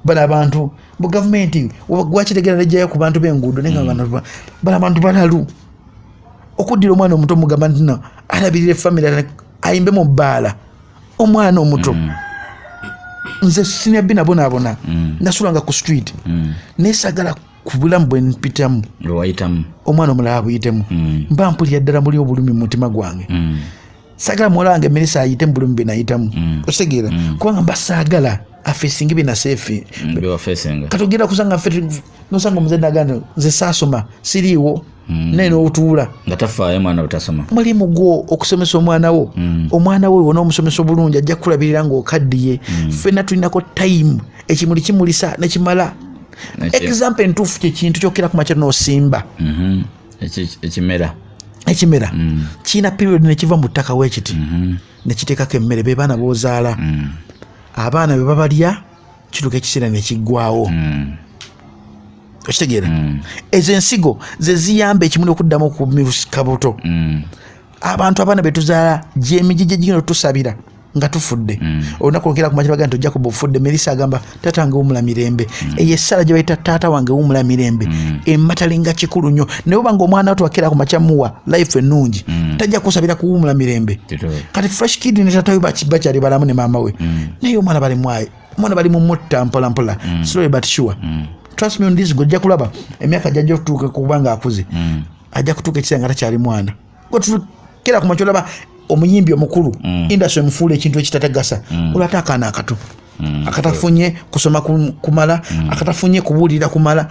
Speaker 2: bana abantu bu gavumenti gwakitegeera nejjayo ku bantu b'enguudo ninga bana abantu balalu okuddira omwana omuto mugamba nti no alabirire famire ayimbe mu bbaala omwana omuto nze sinya binabonaabona nasulanga ku street naye sagala ku bulamu bwe mpitamu omwana omulala buyitemu mba mpulira ddala muli obulumi mu mutima gwange sagala muwala wange Melissa ayite mu bulumi bwe nayitamu otegeera kubanga mbasaagala afeesinga bye naseefi katogera kusanga ffe nosanga omuzadde agamba nze saasoma siriiwo naye n'otuula
Speaker 1: nga tafaayo mwana butasoma
Speaker 2: mulimu gwo okusomesa omwana wo omwana we wona omusomesa obulungi ajja kukulabirira ng'okaddiye ffenna tulinako time ekimuli kimulisa nekimala example entuufu kyekintu kyokera ku makya n'osimba ekimera kiina period nekiva mu ttaka weekiti nekiteekako emmere be baana b'ozaala abaana be babalya kituuka ekiseera nekiggwawo okitegeera ezo ensigo ze ziyamba ekimuli okuddamu okumiruka buto abantu abaana betuzaala gyemigi gye gigenda tusabira nga tufudde olunaku lwogera ku makya bagamba nti Djjacob ofudde Melissa agamba taata wange wumula mirembe eyo essala gye bayita taata wange wumula mirembe emmatalinga kikulu nnyo naye obanga omwana twakera ku makya muwa life ennungi tajja kusabira kuwumula mirembe kati fresh kid ne taata we bakyali balamu ne maama we naye omwana bali mu mutta mpola mpola slowly but sure trust me on this gojja kulaba emyaka jajja kutuuka kubanga akuze ajja kutuuka ekiseera nga takyali mwana kera ku makya olaba omuyimbi omukulu industry mufuula ekintu ekitatagasa olwata akaana akato akatafunye kusoma kumala akatafunye kubuulira kumala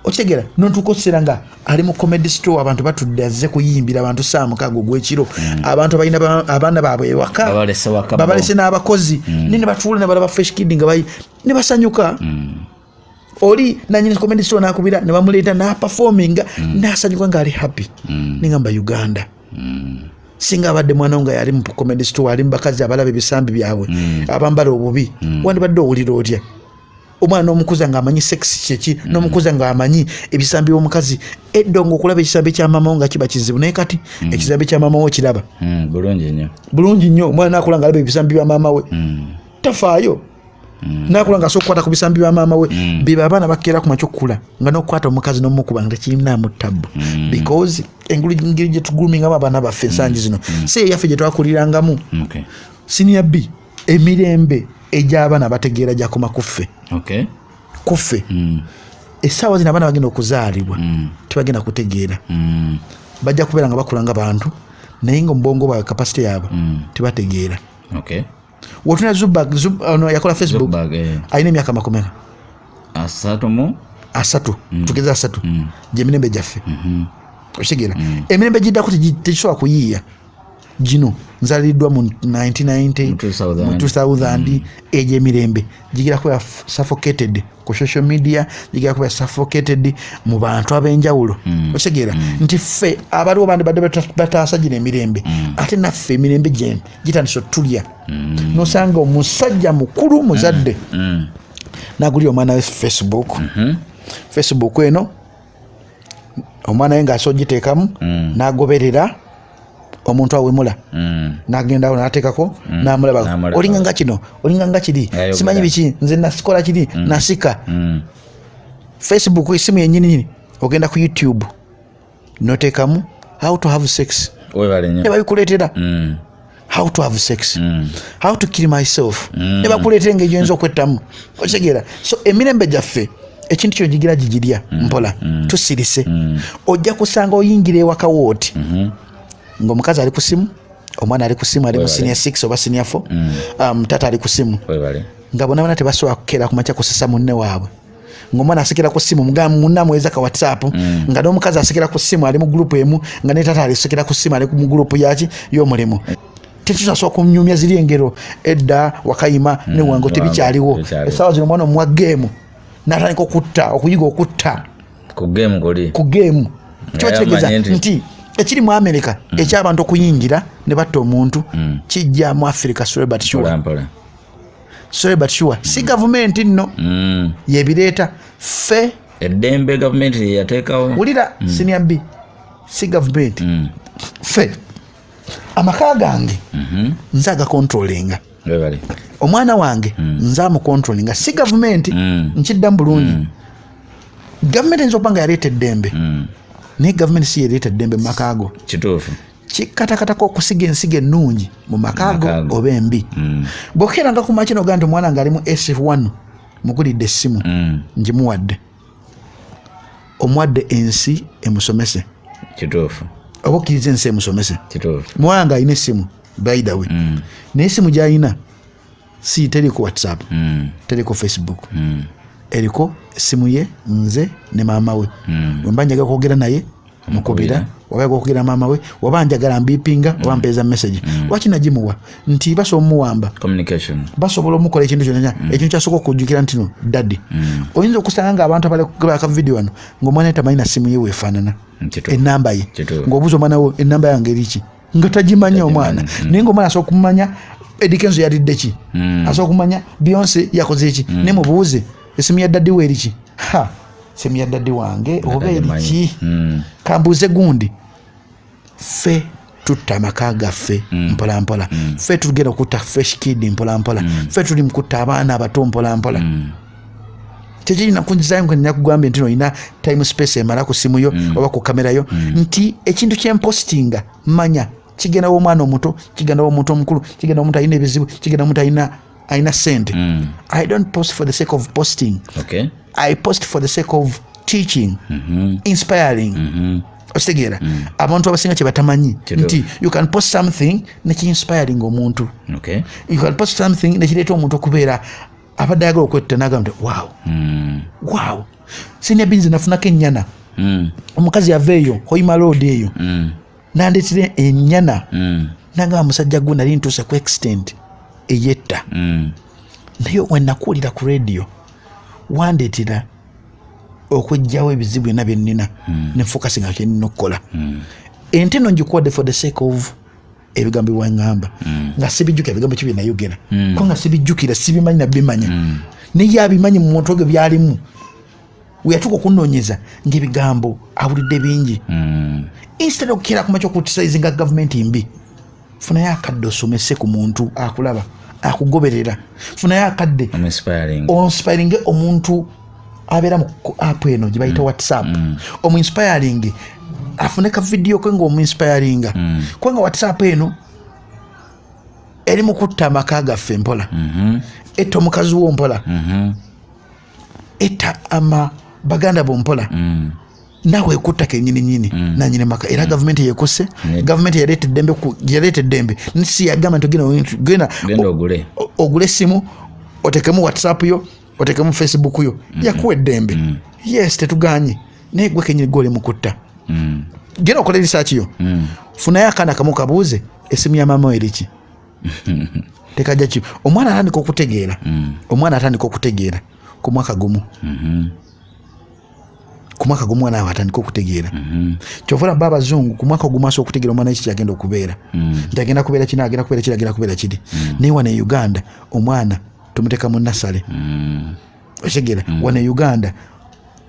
Speaker 2: okitegeera nontuuka okiseera nga ali mu comedy store abantu batudde azze kuyimbira abantu saa mukaaga ogw'ekiro abantu balina abaana baabwe ewaka babalese n'abakozi ne batuula ne balaba fresh kid nga ne basanyuka oli nanyini comedy store nakubira ne bamuleeta n'aperforminga n'asanyuka ng'ali happy ningamba Uganda singa abadde mwana nga yali mu comedy store ali mu bakazi abalaba ebisambi byabwe abambala obubi wandibadde owulira otya omwana omukuza ng'amanyi sex kyeki n'omukuza ng'amanyi ebisambi by'omukazi eddongo okulaba ekisambi kya maama nga kiba kizibu naye kati ekisambi kya maama we kiraba bulungi nnyo omwana nakula ng'alaba ebisambi bya maama we tafaayo nakula nga sokukwata ku bisambi bya maama we biba abaana bakeera ku makyo okukula nga n'okukwata omukazi n'omukuba nga kirinaamu ttabu because engeri gye tugulumingamu abaana baffe ensangi zino si eyaffe gye twakulirangamu senior B emirembe egy'abaana bategeera gyakoma kuffe essaawa zino abaana bagenda okuzaalibwa tebagenda kutegeera bajja kubeera nga bakula nga bantu naye nga omubongo bwawe kapasite yaabwe tebategeera wotuna Zubag yakola Facebook alina emyaka 30 asatu tugeza asatu gye mirembe gyaffe okitegera emirembe giddako tegisobola kuyiiya gino nzaliddwa mu 1990 mu 2000 egyo emirembe gigira kuba suffocated ku social media gigira kuba suffocated mu bantu ab'enjawulo okitegera nti ffe abaliwo bandi badde bataasa gino emirembe ate naffe emirembe gye gitandise otulya nosanga omusajja mukulu muzadde nagulira omwana we Facebook Facebook eno omwana we ng'aso giteekamu n'agoberera omuntu awemula n'agendawo n'ateekako n'amulaba olinga nga kino olinga nga kiri simanyi biki nze nasikola kiri nasika Facebook esimu yennyini ogenda ku YouTube noteekamu how to have sex ne babikuleetera how to have sex how to kill myself ne bakuleetera engeri gyoyinza okwettamu okitegeera so emirembe gyaffe ekintu kyo gigira gigirya mpola tusirise ojja kusanga oyingira ewaka wooti ng'omukazi ali ku simu omwana ali ku simu ali mu senior 6 oba senior 4 tata ali ku simu nga bonabona tebasobola kukeera kumakya kusesa munne waabwe ng'omwana asekera ku simu munne amuweza ka WhatsApp nga n'omukazi asekera ku simu ali mu gurupu emu nga ne tata alisekera ku simu ali mu gurupu yaki y'omulimu tetusobola kumnyumya ziri engero edda wakayima ne wango tebikyaliwo essaawa zino omwana omuwa geemu n'atandika okutta okuyiga okutta ku geemu kiba kitegeeza nti ekiri mu America ekyabantu okuyingira ne batta omuntu kijja mu Africa slowly but sure si gavumenti nno yebireeta ffe
Speaker 1: eddembe gavumenti yateekawo
Speaker 2: wulira senior B si gavumenti ffe amaka gange nze agakontrolinga omwana wange nze amukontrolinga si gavumenti nkiddamu bulungi gavumenti nza okuba nga yaleeta eddembe naye gavumenti si yaleeta eddembe mu maka ago
Speaker 1: kituufu
Speaker 2: kikatakatako okusiga ensiga ennungi mu maka ago oba embi bw'okeeranga ku makino gandi omwana nga ali mu S1 mugulidde essimu ngimuwadde omuwadde ensi emusomese
Speaker 1: kituufu
Speaker 2: oba okkiriza ensi emusomese muwala nga alina essimu by the way naye essimu gy'alina si teriko WhatsApp teriko Facebook eriko essimu ye nze ne maama we wemba njagala kwogera naye mukubira oba yakwogera maama we oba njagala mbipinga oba mpeeza message lwaki nagimuwa nti basobola omuwamba
Speaker 1: communication
Speaker 2: basobola omukola ekintu kyonna ekintu kyasooka okujjukira nti no daddy oyinza okusanga nga abantu abaleka video wano ng'omwana tamanyi na simu ye weefaanana ennamba ye ng'obuuza omwana wo ennamba yange eriki nga tagimanya omwana naye ng'omwana asobola okumanya Edikenzo yalidde ki asobola okumanya Beyonce yakoze eki ne mubuuze esimu ya daddy we eriki simu ya daddy wange oba eriki kambuuze gundi ffe tutta amaka gaffe mpola mpola ffe tugenda okutta fresh kid mpola mpola ffe tuli mu kutta abaana abato mpola mpola tekirina kunzizayo nga nina kugambye nti olina time space emala ku simu yo oba ku kamera yo nti ekintu kyempositinga manya kigenda w'omwana omuto kigenda w'omuntu omukulu kigenda w'omuntu alina ebizibu kigenda w'omuntu alina sente I don't post for the sake of posting I post for the sake of teaching inspiring okitegeera abantu abasinga kye batamanyi nti you can post something nekiinspiring omuntu you can post something nekireeta omuntu okubeera abadde ayagala okwetta n'agamba nti wow senior binzi nafunako ennyana omukazi yava eyo hoima road eyo nandeetera ennyana nagamba musajja gwe nali ntuuse ku extent eyetta naye wenakuwulira ku radio wandeetera okweggyawo ebizibu byonna bye nnina ne focusing nga kyenina okukola ente no ngikuwadde for the sake of ebigambo byewaŋŋamba nga sibijjukira ebigambo kyo bye nayogera ko nga sibijjukira sibimanyi nabimanya naye abimanyi mu muntu ogwo byalimu weyatuuka okunoonyeza ng'ebigambo awulidde bingi instead okukeera ku makyo okutisizinga gavumenti mbi funayo akadde osomese ku muntu akulaba akugoberera funayo akadde onspiring omuntu abeera mu app eno gye bayita WhatsApp omuinspiring afune ka video ke ng'omuinspiringa kubanga WhatsApp eno eri mu kutta amaka gaffe mpola etta omukazi wo mpola etta Baganda bompola nawe ekutta kennyininyini nanyini maka era gavumenti yekose gavumenti yaleeta eddembe nisi yagamba nti genda ogule simu otekemu WhatsApp yo otekemu Facebook yo yakuwa eddembe yes tetuganye naye gwe kenyini gole mukutta genda okola research yo funayo akaana kamu kabuuze esimu ya maama eriki tekajja ki omwana atandika okutegeera ku mwaka gumu mwana atandika okutegeera kyovula baba abazungu ku mwaka gumu asobola okutegeera omwana ekiki agenda okubeera nti agenda kubeera kino agenda kubeera kiri naye wano e Uganda omwana tumuteeka mu nasale okitegera wano e Uganda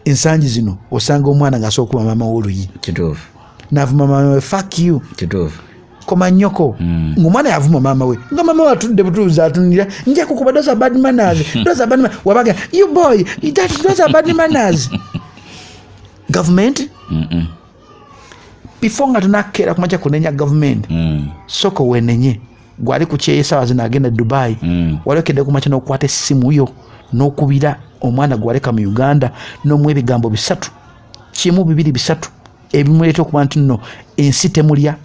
Speaker 2: ensangi zino osanga omwana ng'asobola okuba maama w'oluyi n'avuma maama we fuck you koma nnyoko ng'omwana yavuma maama we nga maama we atudde butuuzi atunira nja kukuba those are bad manners wabaga you boy those are bad manners government before nga tunakeera kumaca kunenya government soko wenenye gwali kukyeye sawa zino agenda Dubai walekedde kumaca n'okukwata essimu yo n'okubira omwana gwaleka mu Uganda n'omu ebigambo 3 kimu 2 3 ebimuleeta okuba nti nno ensi temulya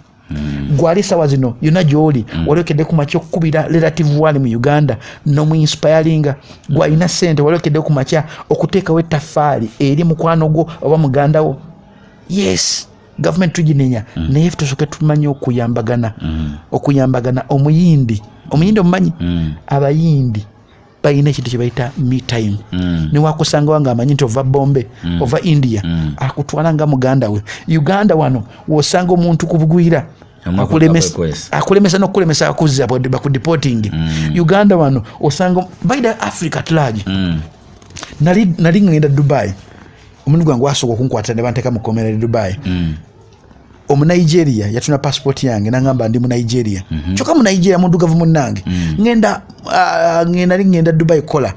Speaker 2: gwali sawa zino yonna gy'oli walekedde kumaca okukubira relative wali mu Uganda n'omu inspiringa gwalina ssente walekedde kumaca okuteekawo ettaffaali eri mukwano gwo oba muganda wo yes government tuginenya naye tusooke tumanye okuyambagana omuyindi omumanyi abayindi balina ekintu kye bayita me time newakusanga wanga amanyi nti ova Bombe ova India akutwala nga muganda we Uganda wano wosanga omuntu kubugwira akulemesa n'okulemesa akuzza bakudeporting Uganda wano osanga baida Africa at large nali ngenda Dubai omuntu gwange wasooka okunkwata ne banteeka mu komera e Dubai Omunigeria yatuna passport yange nangamba ndi mu Nigeria kyokka mu Nigeria mundugavu munnange ngenda Dubai kola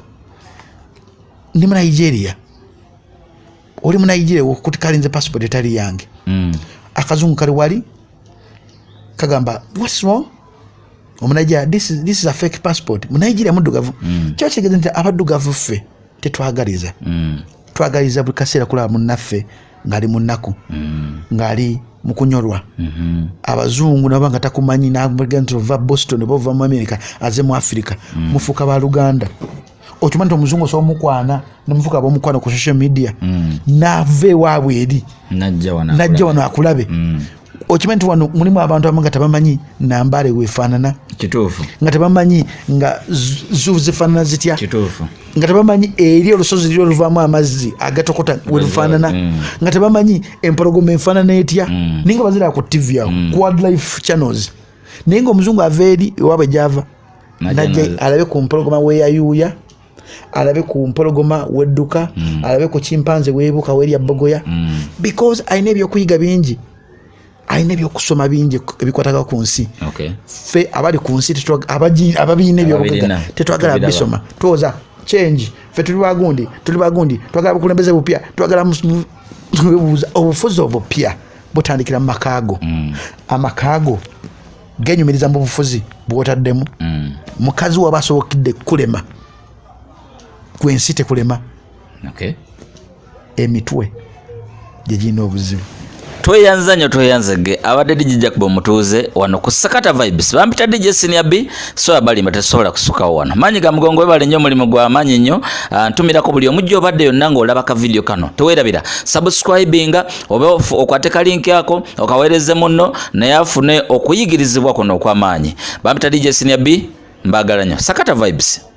Speaker 2: ndi mu Nigeria oli mu Nigeria okuti kalinze passport etali yange akazungu kali wali kagamba what's wrong Omunigeria this is a fake passport mu Nigeria mundugavu kyo kigeze nti abaddugavu ffe tetwagaliza twagaliza buli kaseera kulaba munnaffe ngali munnaku ngali mukunyolwa abazungu nabo nga takumanyi n'abagenda ova Boston bova mu America aze mu Africa mufuka ba Uganda okimanyi omuzungu so mukwana nemufuka bomukwana ku social media nave waabwe eri najja wano akulabe okimanyi wano mulimu abantu abanga tabamanyi nambale wefaanana kituufu nga tabamanyi nga zifaanana zitya kituufu nga tabamanyi eri olusozi lyo luvaamu amazzi agatokota werufaanana nga tabamanyi empologoma enfaanana etya ninga bazira ku TV yawo ku wildlife channels ninga omuzungu ava eri ewaabwe gyava najja alabe ku mpologoma weyayuuya alabe ku mpologoma wedduka alabe ku chimpanze weebuka werya bogoya because ayina ebyokuyiga bingi ayina ebyokusoma bingi ebikwataga ku nsi fe abali ku nsi ababiina ebyobugaga tetwagala bisoma tuoza change fe tuli bagundi twagala bukulembeze bupya twagala obufuzi obupya butandikira mu makaago amakaago genyumiriza mu bufuzi bwotaddemu mukazi waba asobokidde kulema kwensi tekulema emitwe gyegirina obuzibu
Speaker 1: tweyanzege abadde Djjacob Omutuuze wano ku Sakata Vibes bampita DJ Senior B so abalima tesobola kusukawo wano manyi ga mugongo webale nnyo mulimu gwa manyi nnyo ntumirako buli omujjo obadde yonna ng'olaba ka video kano teweerabira subscribinga oba okwateka link yako okaweereze munno naye afune okuyigirizibwa kuno okw'amaanyi bampita DJ Senior B mbagala nnyo Sakata Vibes